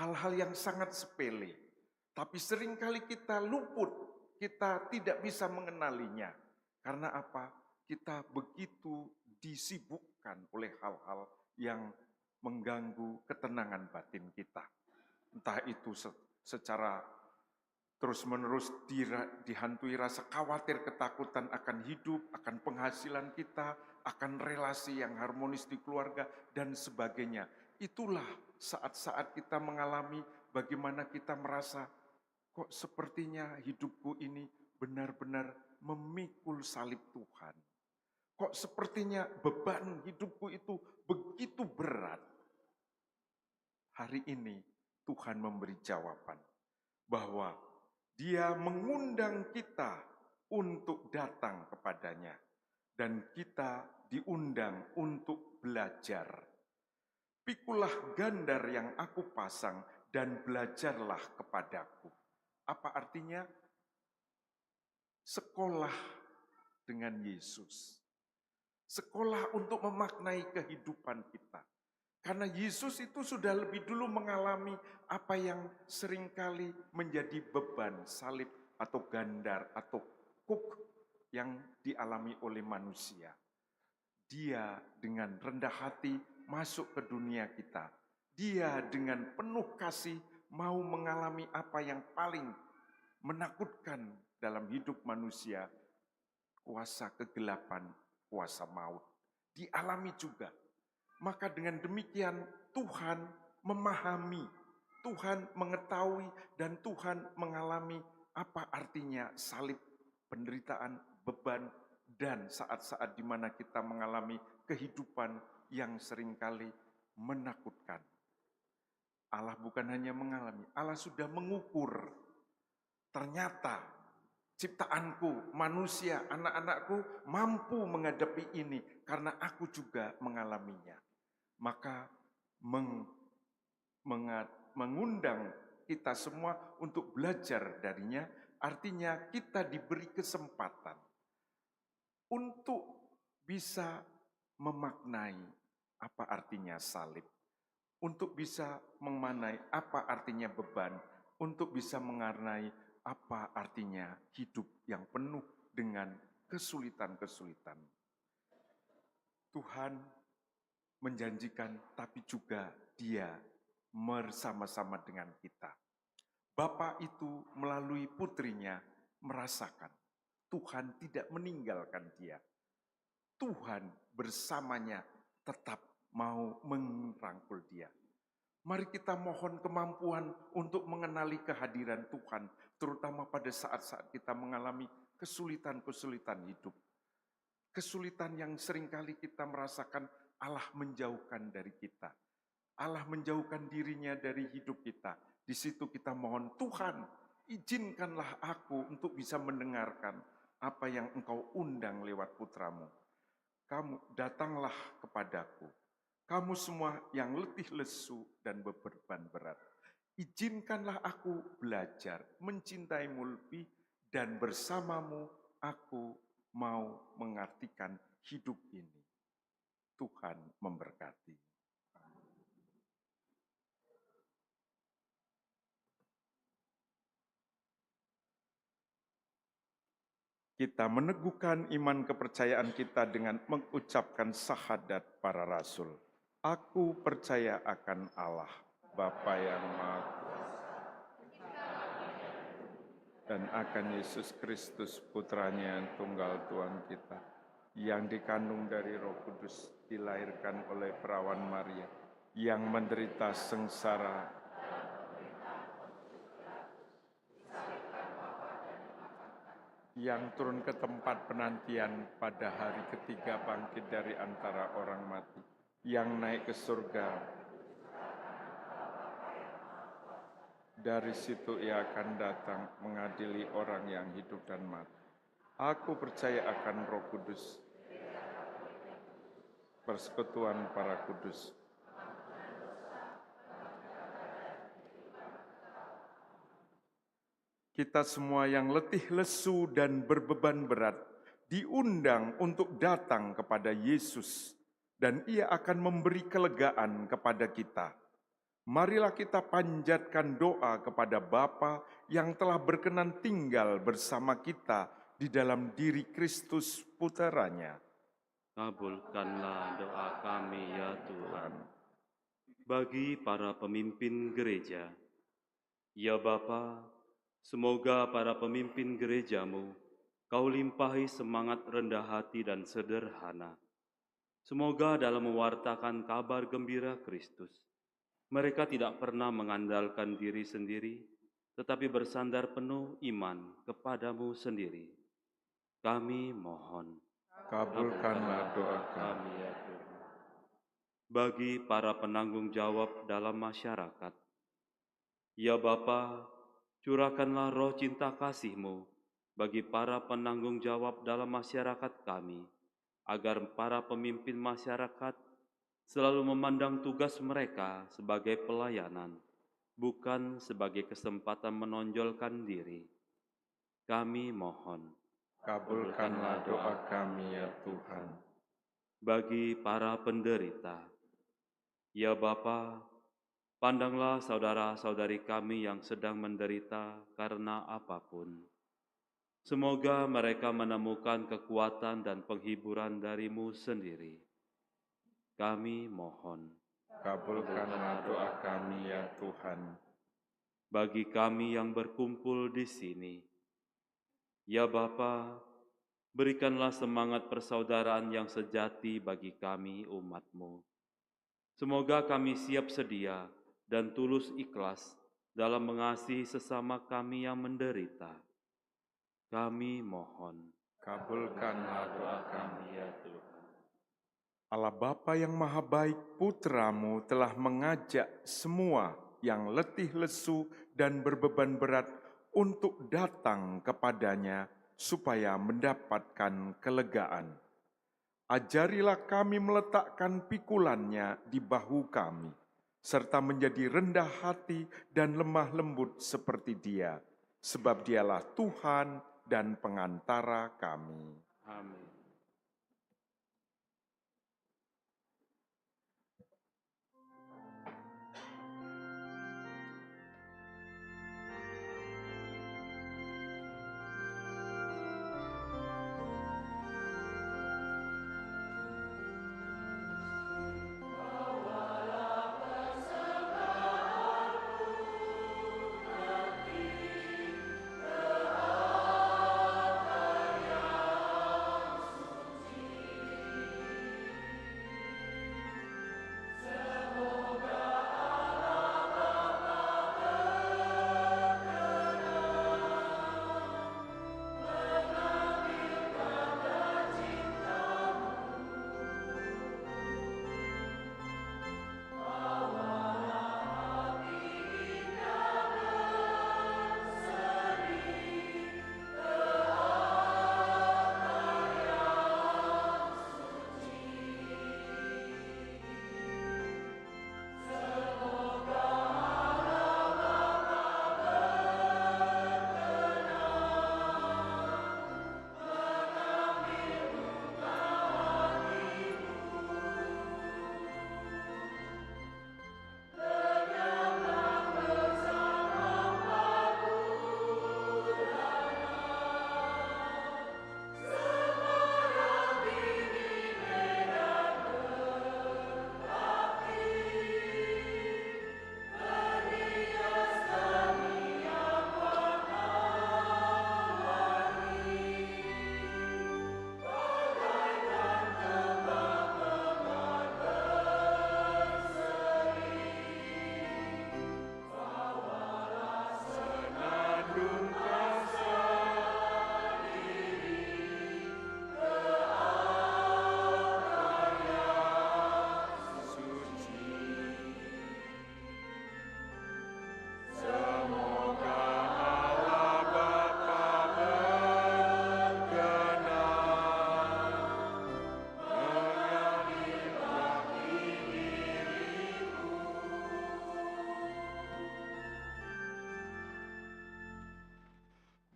Hal-hal yang sangat sepele. Tapi seringkali kita luput, kita tidak bisa mengenalinya. Karena apa? Kita begitu disibukkan oleh hal-hal yang mengganggu ketenangan batin kita. Entah itu secara terus-menerus dihantui rasa khawatir, ketakutan akan hidup, akan penghasilan kita, akan relasi yang harmonis di keluarga, dan sebagainya. Itulah saat-saat kita mengalami bagaimana kita merasa, kok sepertinya hidupku ini benar-benar memikul salib Tuhan. Kok sepertinya beban hidupku itu begitu berat. Hari ini Tuhan memberi jawaban bahwa Dia mengundang kita untuk datang kepadanya. Dan kita diundang untuk belajar. Pikulah gandar yang aku pasang dan belajarlah kepadaku. Apa artinya? Sekolah dengan Yesus. Sekolah untuk memaknai kehidupan kita. Karena Yesus itu sudah lebih dulu mengalami apa yang seringkali menjadi beban salib atau gandar atau kuk yang dialami oleh manusia. Dia dengan rendah hati masuk ke dunia kita. Dia dengan penuh kasih mau mengalami apa yang paling menakutkan dalam hidup manusia, kuasa kegelapan, kuasa maut. Dialami juga. Maka dengan demikian Tuhan memahami, Tuhan mengetahui, dan Tuhan mengalami apa artinya salib, penderitaan, beban, dan saat-saat di mana kita mengalami kehidupan yang seringkali menakutkan. Allah bukan hanya mengalami, Allah sudah mengukur. Ternyata ciptaanku, manusia, anak-anakku mampu menghadapi ini karena aku juga mengalaminya. Maka mengundang kita semua untuk belajar darinya, artinya kita diberi kesempatan untuk bisa memaknai apa artinya salib, untuk bisa memaknai apa artinya beban, untuk bisa mengarnai apa artinya hidup yang penuh dengan kesulitan-kesulitan. Tuhan menjanjikan, tapi juga Dia bersama-sama dengan kita. Bapa itu melalui putrinya merasakan Tuhan tidak meninggalkan dia. Tuhan bersamanya tetap mau merangkul dia. Mari kita mohon kemampuan untuk mengenali kehadiran Tuhan, terutama pada saat-saat kita mengalami kesulitan-kesulitan hidup. Kesulitan yang seringkali kita merasakan Allah menjauhkan dari kita. Allah menjauhkan dirinya dari hidup kita. Di situ kita mohon, Tuhan, izinkanlah aku untuk bisa mendengarkan apa yang Engkau undang lewat putramu. Kamu datanglah kepadaku. Kamu semua yang letih lesu dan beban berat. Izinkanlah aku belajar mencintaimu lebih dan bersamamu aku mau mengartikan hidup ini. Tuhan memberkati. Kita meneguhkan iman kepercayaan kita dengan mengucapkan syahadat para rasul. Aku percaya akan Allah, Bapa yang Maha Kuasa, dan akan Yesus Kristus, Putranya yang tunggal Tuhan kita, yang dikandung dari Roh Kudus, dilahirkan oleh perawan Maria, yang menderita sengsara, yang turun ke tempat penantian pada hari ketiga bangkit dari antara orang mati, yang naik ke surga. Dari situ ia akan datang mengadili orang yang hidup dan mati. Aku percaya akan Roh Kudus, persekutuan para kudus, kita semua yang letih lesu dan berbeban berat diundang untuk datang kepada Yesus, dan Ia akan memberi kelegaan kepada kita. Marilah kita panjatkan doa kepada Bapa yang telah berkenan tinggal bersama kita di dalam diri Kristus Putranya. Kabulkanlah doa kami ya Tuhan. Bagi para pemimpin gereja, ya Bapa, semoga para pemimpin gerejamu Kau limpahi semangat rendah hati dan sederhana. Semoga dalam mewartakan kabar gembira Kristus, mereka tidak pernah mengandalkan diri sendiri, tetapi bersandar penuh iman kepadamu sendiri. Kami mohon, Kabulkanlah doa kami. ya Tuhan. Bagi para penanggung jawab dalam masyarakat, ya Bapa, curahkanlah roh cinta kasih-Mu bagi para penanggung jawab dalam masyarakat kami, agar para pemimpin masyarakat selalu memandang tugas mereka sebagai pelayanan, bukan sebagai kesempatan menonjolkan diri. Kami mohon, Kabulkanlah doa kami ya Tuhan. bagi para penderita, ya Bapa, pandanglah saudara-saudari kami yang sedang menderita karena apapun. Semoga mereka menemukan kekuatan dan penghiburan dari-Mu sendiri. Kami mohon, Kabulkanlah doa kami ya Tuhan. bagi kami yang berkumpul di sini, ya Bapa, berikanlah semangat persaudaraan yang sejati bagi kami umat-Mu. Semoga kami siap sedia dan tulus ikhlas dalam mengasihi sesama kami yang menderita. Kami mohon, Kabulkanlah doa kami ya Tuhan. Allah Bapa yang Maha Baik, Putra-Mu telah mengajak semua yang letih lesu dan berbeban berat untuk datang kepadanya supaya mendapatkan kelegaan. Ajarilah kami meletakkan pikulannya di bahu kami, serta menjadi rendah hati dan lemah lembut seperti Dia, sebab Dialah Tuhan dan pengantara kami. amin.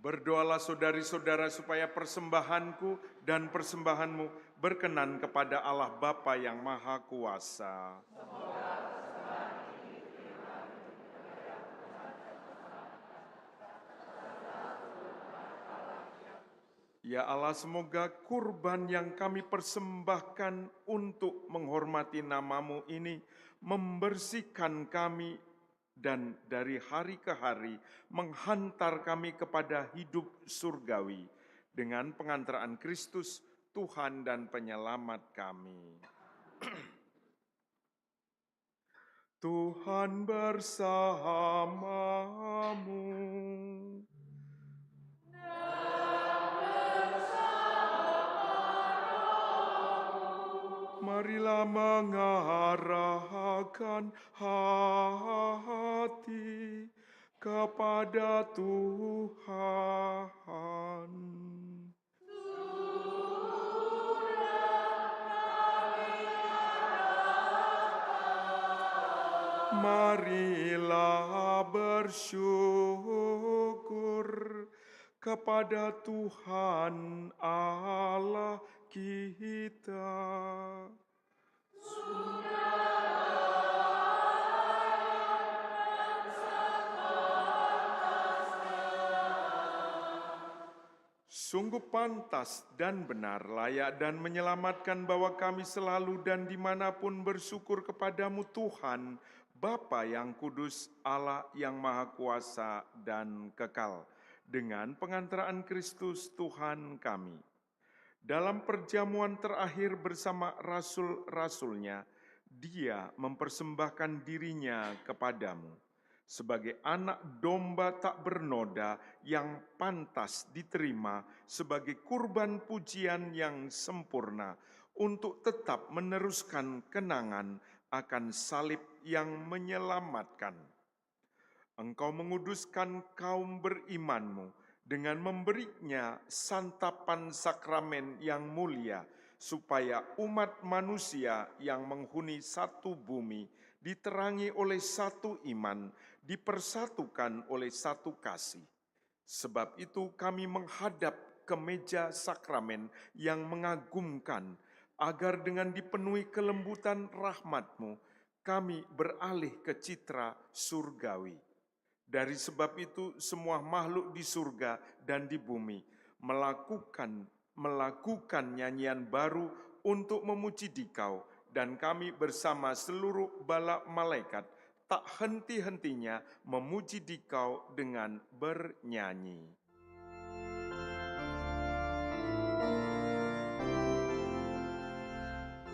Berdoalah saudari-saudara supaya persembahanku dan persembahanmu berkenan kepada Allah Bapa yang Maha Kuasa. Ya Allah, semoga kurban yang kami persembahkan untuk menghormati nama-Mu ini membersihkan kami dan dari hari ke hari menghantar kami kepada hidup surgawi dengan pengantaraan Kristus, Tuhan dan Penyelamat kami. Tuhan bersamamu. Marilah mengarahkan hati kepada Tuhan. Marilah bersyukur kepada Tuhan Allah kita. Sungguh pantas dan benar, layak dan menyelamatkan bahwa kami selalu dan dimanapun bersyukur kepadamu Tuhan, Bapa yang kudus, Allah yang maha kuasa dan kekal, dengan pengantaraan Kristus Tuhan kami. Dalam perjamuan terakhir bersama rasul-rasulnya, dia mempersembahkan dirinya kepadamu sebagai anak domba tak bernoda yang pantas diterima sebagai kurban pujian yang sempurna untuk tetap meneruskan kenangan akan salib yang menyelamatkan. Engkau menguduskan kaum berimanmu dengan memberinya santapan sakramen yang mulia, supaya umat manusia yang menghuni satu bumi diterangi oleh satu iman, dipersatukan oleh satu kasih. Sebab itu kami menghadap ke meja sakramen yang mengagumkan, agar dengan dipenuhi kelembutan rahmat-Mu, kami beralih ke citra surgawi. Dari sebab itu semua makhluk di surga dan di bumi melakukan nyanyian baru untuk memuji Dikau, dan kami bersama seluruh bala malaikat tak henti-hentinya memuji Dikau dengan bernyanyi.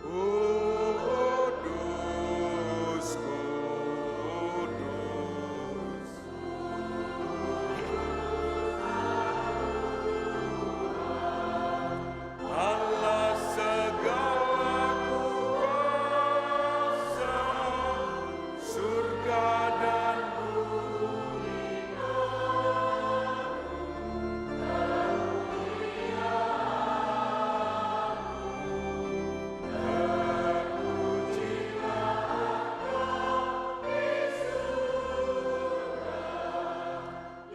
Kudus, kudus, Allah segala kuasa, surga dan bumi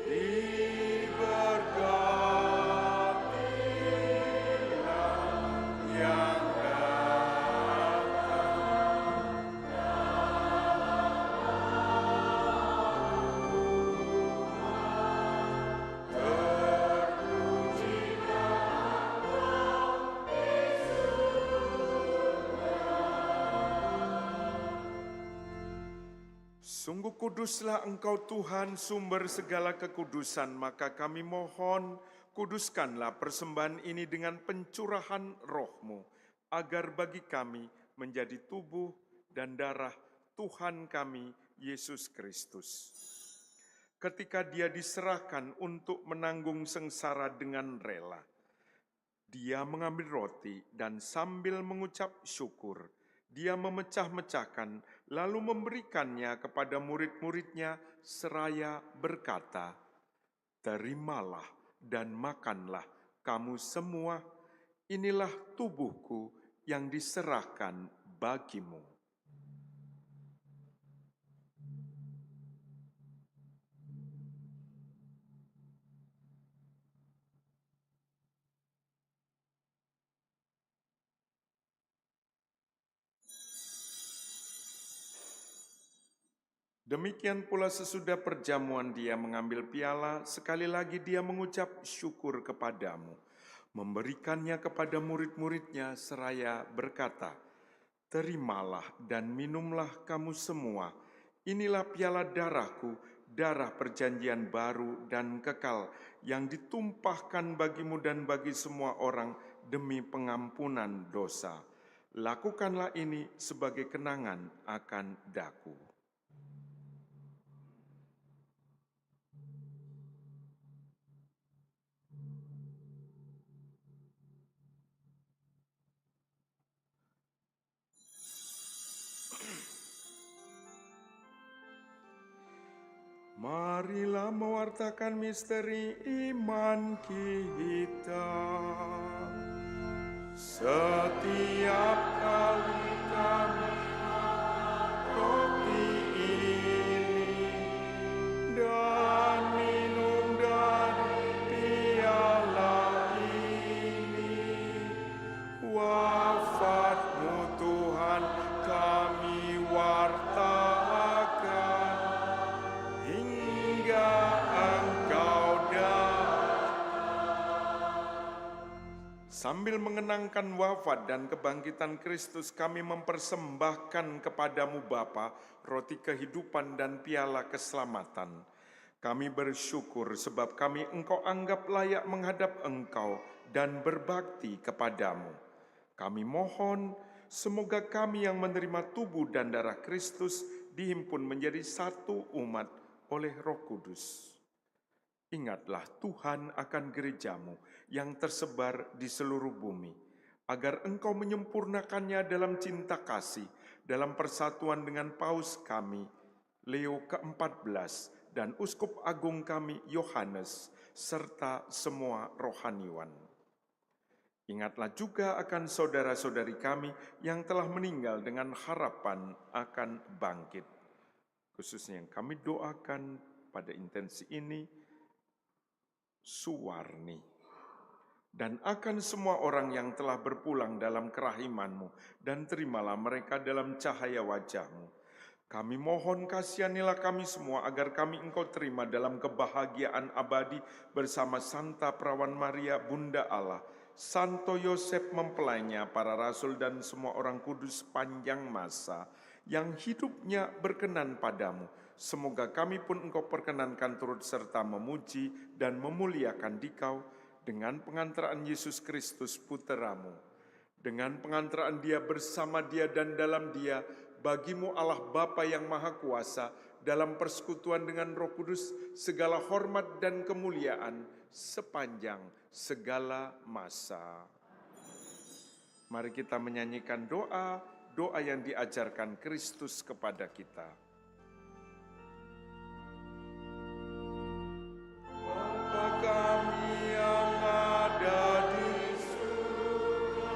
diberkatilah yang Sungguh kuduslah Engkau Tuhan, sumber segala kekudusan, maka kami mohon, kuduskanlah persembahan ini dengan pencurahan Roh-Mu, agar bagi kami menjadi tubuh dan darah Tuhan kami, Yesus Kristus. Ketika Dia diserahkan untuk menanggung sengsara dengan rela, Dia mengambil roti dan sambil mengucap syukur, Dia memecah-mecahkan, lalu memberikannya kepada murid-muridnya seraya berkata, "Terimalah dan makanlah kamu semua, inilah tubuhku yang diserahkan bagimu." Demikian pula sesudah perjamuan Dia mengambil piala, sekali lagi Dia mengucap syukur kepadamu, memberikannya kepada murid-muridnya seraya berkata, "Terimalah dan minumlah kamu semua, inilah piala darahku, darah perjanjian baru dan kekal, yang ditumpahkan bagimu dan bagi semua orang demi pengampunan dosa. Lakukanlah ini sebagai kenangan akan daku." Marilah mewartakan misteri iman kita. Setiap kali kami roti ini dan minum dari piala ini, wafat-Mu Tuhan kami wartakan hingga Engkau datang. Sambil mengenangkan wafat dan kebangkitan Kristus, kami mempersembahkan kepadamu Bapa, roti kehidupan dan piala keselamatan. Kami bersyukur sebab kami Engkau anggap layak menghadap Engkau dan berbakti kepadamu. Kami mohon, semoga kami yang menerima tubuh dan darah Kristus dihimpun menjadi satu umat oleh Roh Kudus. Ingatlah Tuhan akan gerejamu yang tersebar di seluruh bumi, agar Engkau menyempurnakannya dalam cinta kasih, dalam persatuan dengan Paus kami, Leo ke-14, dan Uskup Agung kami, Yohanes, serta semua rohaniwan. Ingatlah juga akan saudara-saudari kami yang telah meninggal dengan harapan akan bangkit. Khususnya yang kami doakan pada intensi ini, Suwarni, dan akan semua orang yang telah berpulang dalam kerahiman-Mu, dan terimalah mereka dalam cahaya wajah-Mu. Kami mohon kasihanilah kami semua agar kami Engkau terima dalam kebahagiaan abadi bersama Santa Perawan Maria, Bunda Allah, Santo Yosef mempelainya, para rasul dan semua orang kudus sepanjang masa yang hidupnya berkenan padamu. Semoga kami pun Engkau perkenankan turut serta memuji dan memuliakan Dikau dengan pengantaraan Yesus Kristus Putra-Mu. Dengan pengantaraan Dia, bersama Dia dan dalam Dia, bagimu Allah Bapa yang Maha Kuasa, dalam persekutuan dengan Roh Kudus, segala hormat dan kemuliaan sepanjang segala masa. Mari kita menyanyikan doa yang diajarkan Kristus kepada kita. Bapa kami yang ada di surga,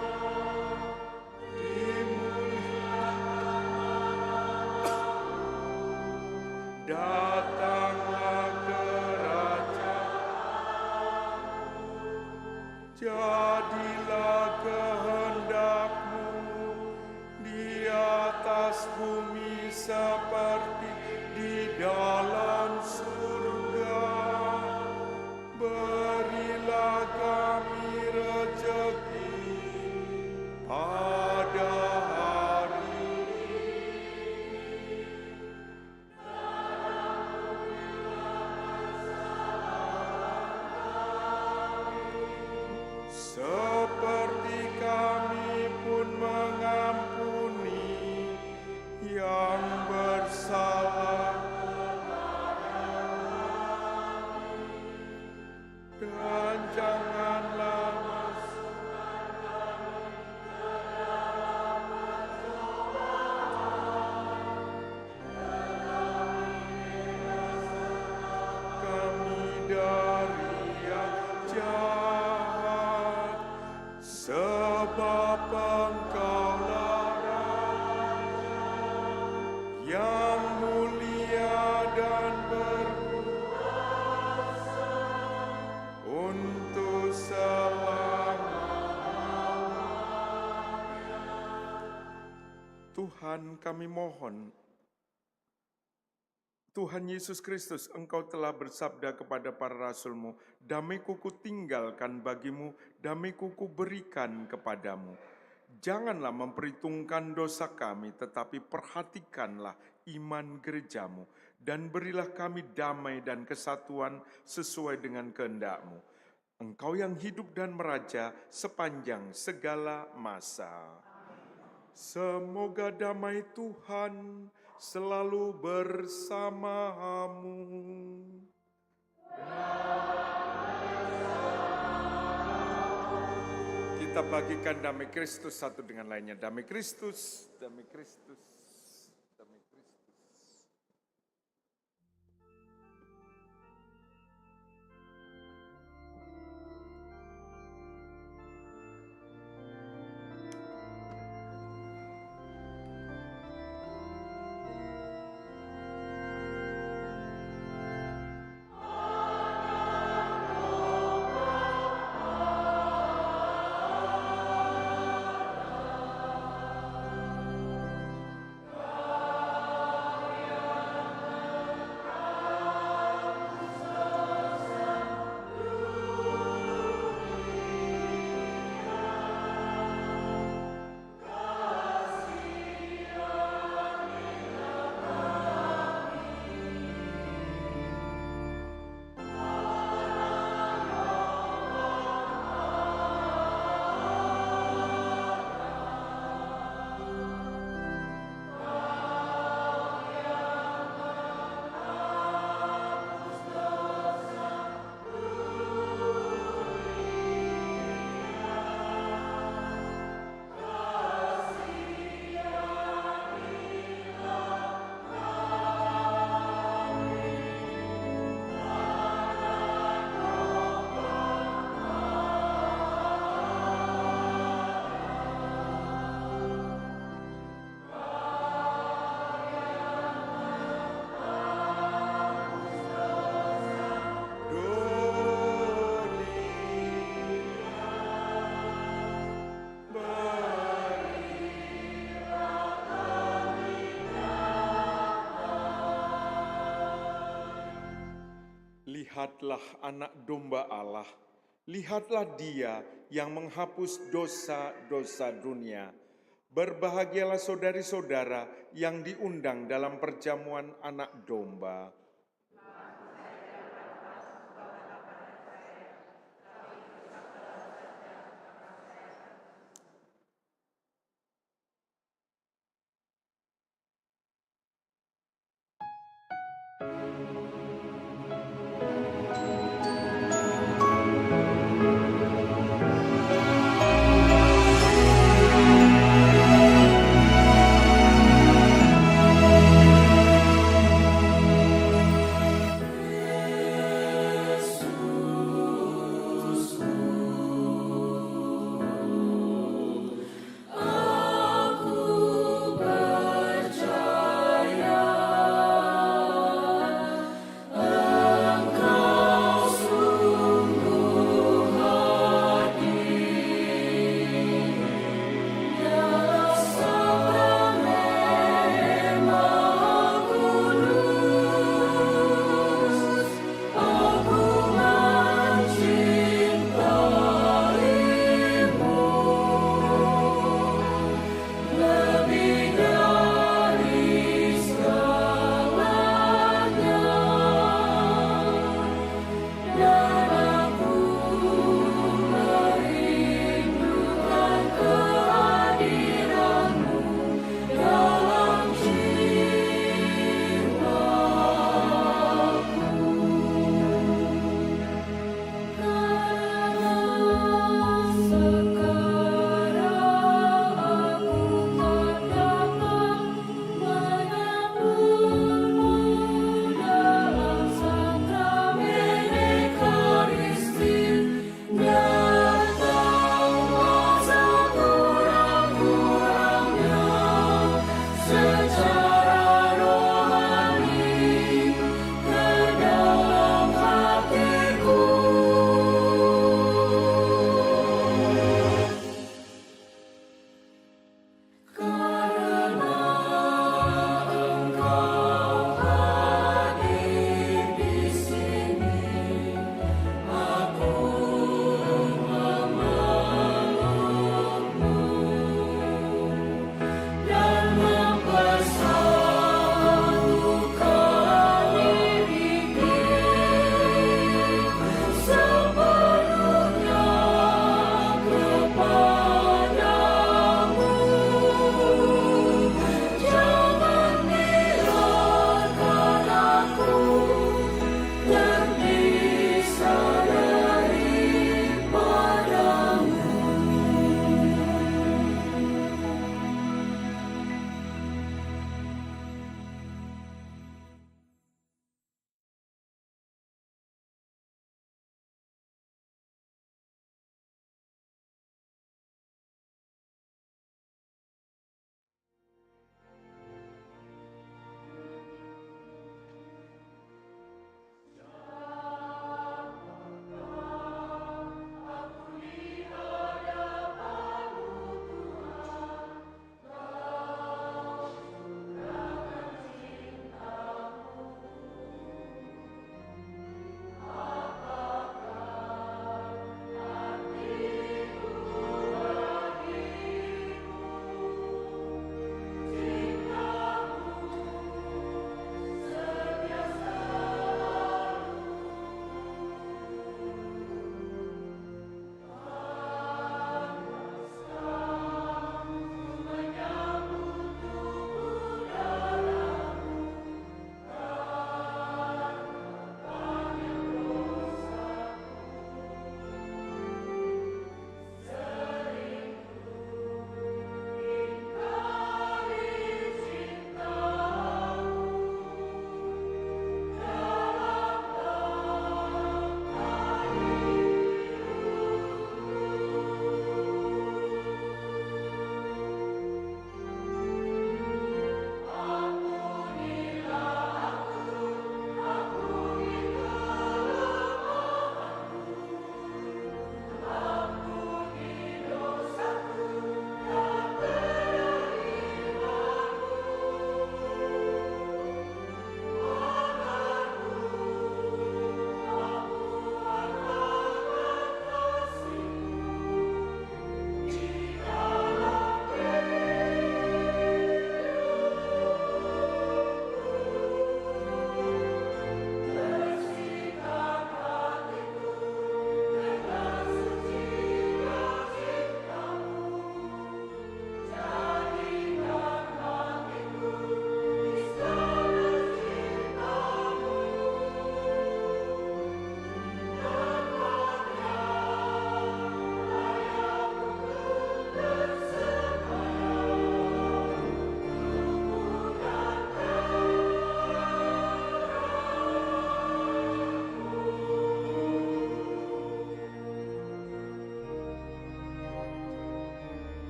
datanglah kerajaan-Mu, jadilah kehendak-Mu di atas bumi seperti di dalam surga. Berilah kami rezeki pada hari seperti kami pun mengampuni yang bersalah dan janganlah masukkan kami ke dalam kami dari yang jahat, sebab Engkaulah Raja yang mulia dan berkuasa untuk selama-lamanya. Tuhan, kami mohon, Tuhan Yesus Kristus, Engkau telah bersabda kepada para rasul-Mu, damai-Ku tinggalkan bagimu, damai-Ku berikan kepadamu. Janganlah memperhitungkan dosa kami, tetapi perhatikanlah iman gereja-Mu, dan berilah kami damai dan kesatuan sesuai dengan kehendak-Mu. Engkau yang hidup dan meraja sepanjang segala masa. Semoga damai Tuhan selalu bersamamu. Kita bagikan damai Kristus satu dengan lainnya. Damai Kristus, damai Kristus, damai Kristus. Lihatlah anak domba Allah, lihatlah dia yang menghapus dosa-dosa dunia. Berbahagialah saudari-saudara yang diundang dalam perjamuan anak domba.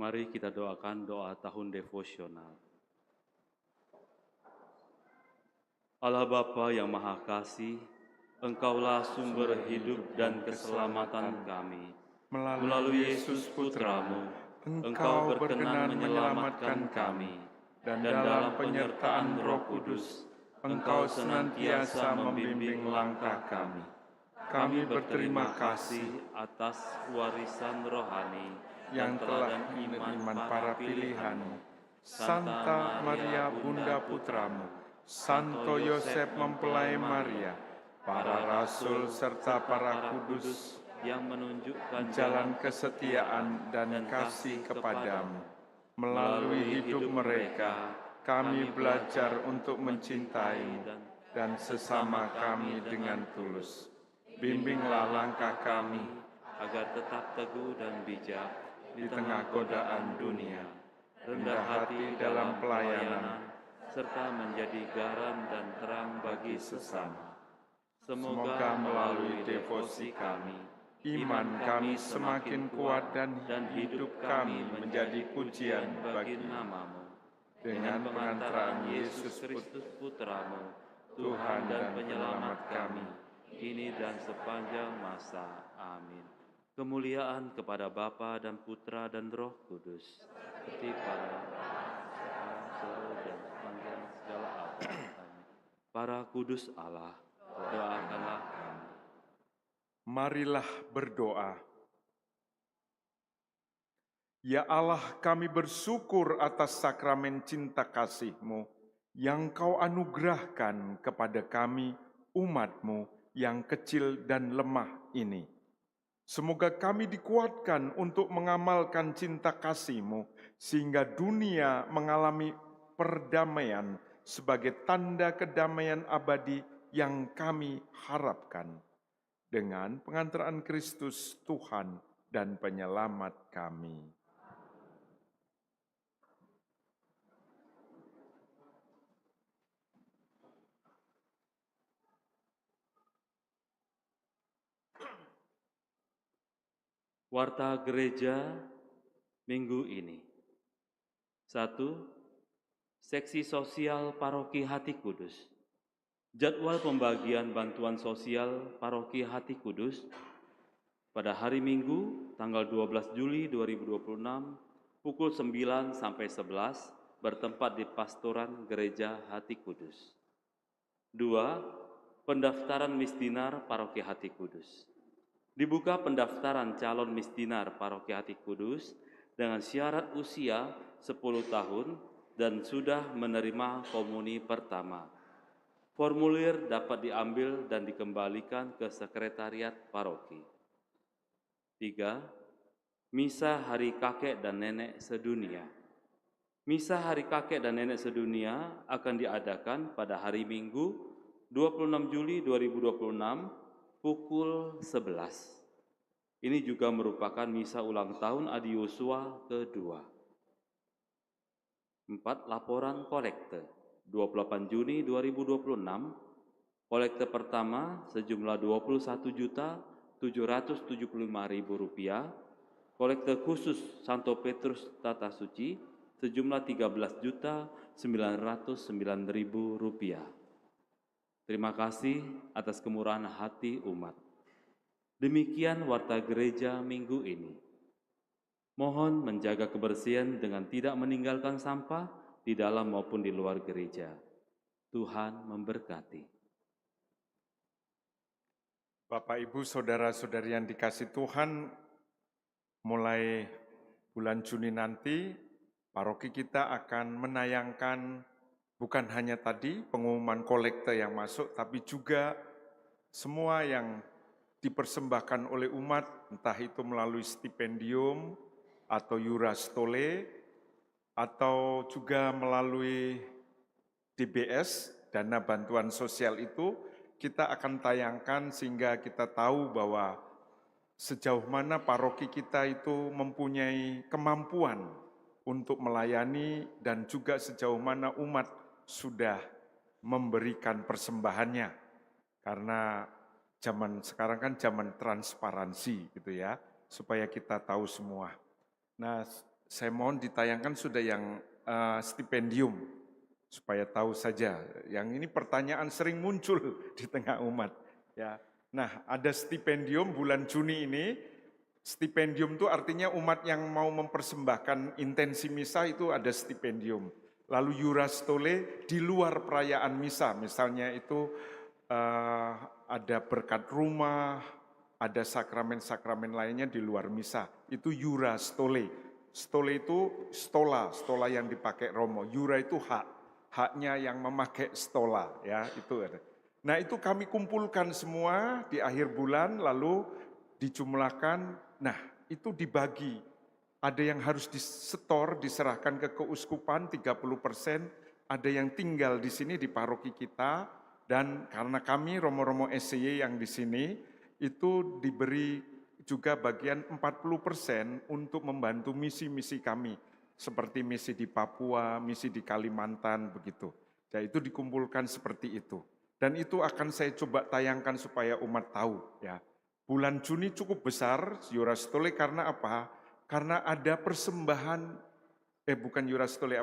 Mari kita doakan doa tahun devosional. Allah Bapa yang Maha Kasih, Engkaulah sumber hidup dan keselamatan kami. Melalui Yesus Putramu, Engkau berkenan menyelamatkan kami. Dan dalam penyertaan Roh Kudus, Engkau senantiasa membimbing langkah kami. Kami berterima kasih atas warisan rohani yang telah iman para pilihan-Mu. Santa Maria Bunda Putramu, Santo Yosef mempelai Maria, para rasul serta para kudus yang menunjukkan jalan kesetiaan dan kasih kepadamu. Melalui hidup mereka, kami belajar untuk mencintai dan sesama kami dengan tulus. Bimbinglah langkah kami agar tetap teguh dan bijak di tengah godaan dunia, rendah hati dalam pelayanan, serta menjadi garam dan terang bagi sesama. Semoga melalui devosi kami, iman kami semakin kuat dan hidup kami menjadi pujian bagi nama-Mu. Dengan pengantaran Yesus Kristus Putramu, Tuhan dan Penyelamat kami. kini dan sepanjang masa. Amin. Kemuliaan kepada Bapa dan Putra dan Roh Kudus, seperti pada sekarang, dan sepanjang segala abad. Amin. Para kudus Allah, doakanlah kami. Marilah berdoa. Ya Allah, kami bersyukur atas sakramen cinta kasih-Mu yang Kau anugerahkan kepada kami, umat-Mu yang kecil dan lemah ini. Semoga kami dikuatkan untuk mengamalkan cinta kasih-Mu, sehingga dunia mengalami perdamaian sebagai tanda kedamaian abadi yang kami harapkan. Dengan pengantaran Kristus Tuhan dan Penyelamat kami. Warta Gereja minggu ini. 1. Seksi Sosial Paroki Hati Kudus. Jadwal pembagian bantuan sosial Paroki Hati Kudus pada hari Minggu tanggal 12 Juli 2026 pukul 9 sampai 11 bertempat di Pastoran Gereja Hati Kudus. 2. Pendaftaran misdinar Paroki Hati Kudus. Dibuka pendaftaran calon misdinar Paroki Hati Kudus dengan syarat usia 10 tahun dan sudah menerima komuni pertama. Formulir dapat diambil dan dikembalikan ke sekretariat paroki. 3. Misa Hari Kakek dan Nenek Sedunia. Misa Hari Kakek dan Nenek Sedunia akan diadakan pada hari Minggu 26 Juli 2026 pukul 11. Ini juga merupakan misa ulang tahun Adi Yosua kedua. 4. Laporan kolekte 28 Juni 2026. Kolekte pertama sejumlah Rp21.775.000. Kolekte khusus Santo Petrus Tata Suci sejumlah Rp13.909.000. Terima kasih atas kemurahan hati umat. Demikian warta gereja minggu ini. Mohon menjaga kebersihan dengan tidak meninggalkan sampah di dalam maupun di luar gereja. Tuhan memberkati. Bapak, Ibu, Saudara-saudari yang dikasihi Tuhan, mulai bulan Juni nanti, paroki kita akan menayangkan bukan hanya tadi pengumuman kolekte yang masuk, tapi juga semua yang dipersembahkan oleh umat, entah itu melalui stipendium atau iuras tole, atau juga melalui DBS, dana bantuan sosial itu, kita akan tayangkan sehingga kita tahu bahwa sejauh mana paroki kita itu mempunyai kemampuan untuk melayani dan juga sejauh mana umat sudah memberikan persembahannya. Karena zaman sekarang kan zaman transparansi gitu ya, supaya kita tahu semua. Nah, saya mohon ditayangkan sudah yang stipendium, supaya tahu saja. Yang ini pertanyaan sering muncul di tengah umat. Ya, nah ada stipendium bulan Juni ini. Stipendium itu artinya umat yang mau mempersembahkan intensi misa itu ada stipendium. Lalu Eurastole di luar perayaan misa, misalnya itu ada berkat rumah, ada sakramen-sakramen lainnya di luar misa. Itu Eurastole. Stole itu stola yang dipakai Romo. Eura itu haknya yang memakai stola, ya itu ada. Nah itu kami kumpulkan semua di akhir bulan, lalu dijumlahkan. Nah itu dibagi. Ada yang harus disetor, diserahkan ke keuskupan 30%, ada yang tinggal di sini di paroki kita, dan karena kami Romo-Romo SCY yang di sini, itu diberi juga bagian 40% untuk membantu misi-misi kami, seperti misi di Papua, misi di Kalimantan, begitu. Ya itu dikumpulkan seperti itu. Dan itu akan saya coba tayangkan supaya umat tahu. Ya, bulan Juni cukup besar, Eurastole karena apa? Karena ada persembahan, bukan Eurastole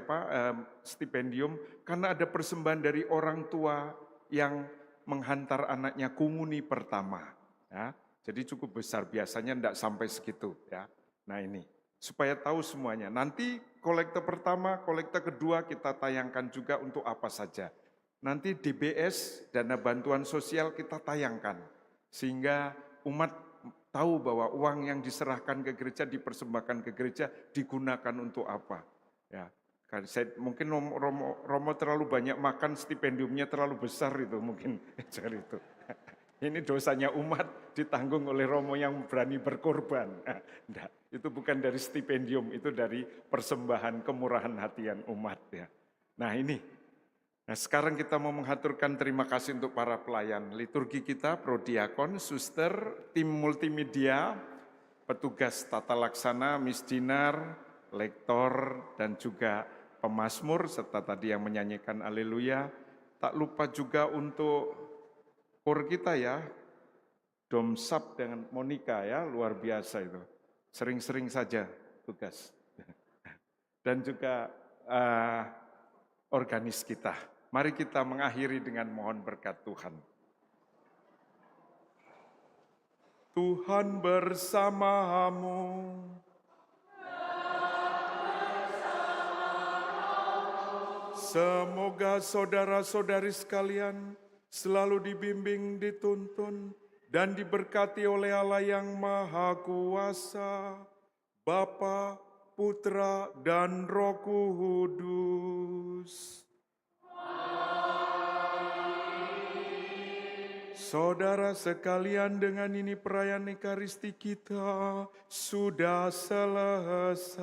stipendium, karena ada persembahan dari orang tua yang menghantar anaknya komuni pertama. Ya, jadi cukup besar, biasanya tidak sampai segitu. Ya. Nah ini, supaya tahu semuanya. Nanti kolekte pertama, kolekte kedua kita tayangkan juga untuk apa saja. Nanti DBS, dana bantuan sosial kita tayangkan. Sehingga umat tahu bahwa uang yang diserahkan ke gereja, dipersembahkan ke gereja, digunakan untuk apa. Ya, mungkin Romo terlalu banyak makan, stipendiumnya terlalu besar itu mungkin. Itu. Ini dosanya umat ditanggung oleh Romo yang berani berkorban. Nah, itu bukan dari stipendium, itu dari persembahan kemurahan hatian umat. Ya. Nah ini, nah sekarang kita mau mengaturkan terima kasih untuk para pelayan liturgi kita, prodiakon, suster, tim multimedia, petugas tata laksana, Miss Dinar, lektor, dan juga pemazmur, serta tadi yang menyanyikan Haleluya. Tak lupa juga untuk kor kita ya, Domsap dengan Monica ya, luar biasa itu. Sering-sering saja tugas. Dan juga organis kita. Mari kita mengakhiri dengan mohon berkat Tuhan. Tuhan bersamamu. Semoga saudara-saudari sekalian selalu dibimbing, dituntun, dan diberkati oleh Allah yang Maha Kuasa, Bapa, Putra, dan Roh Kudus. Saudara sekalian, dengan ini perayaan Ekaristi kita sudah selesai.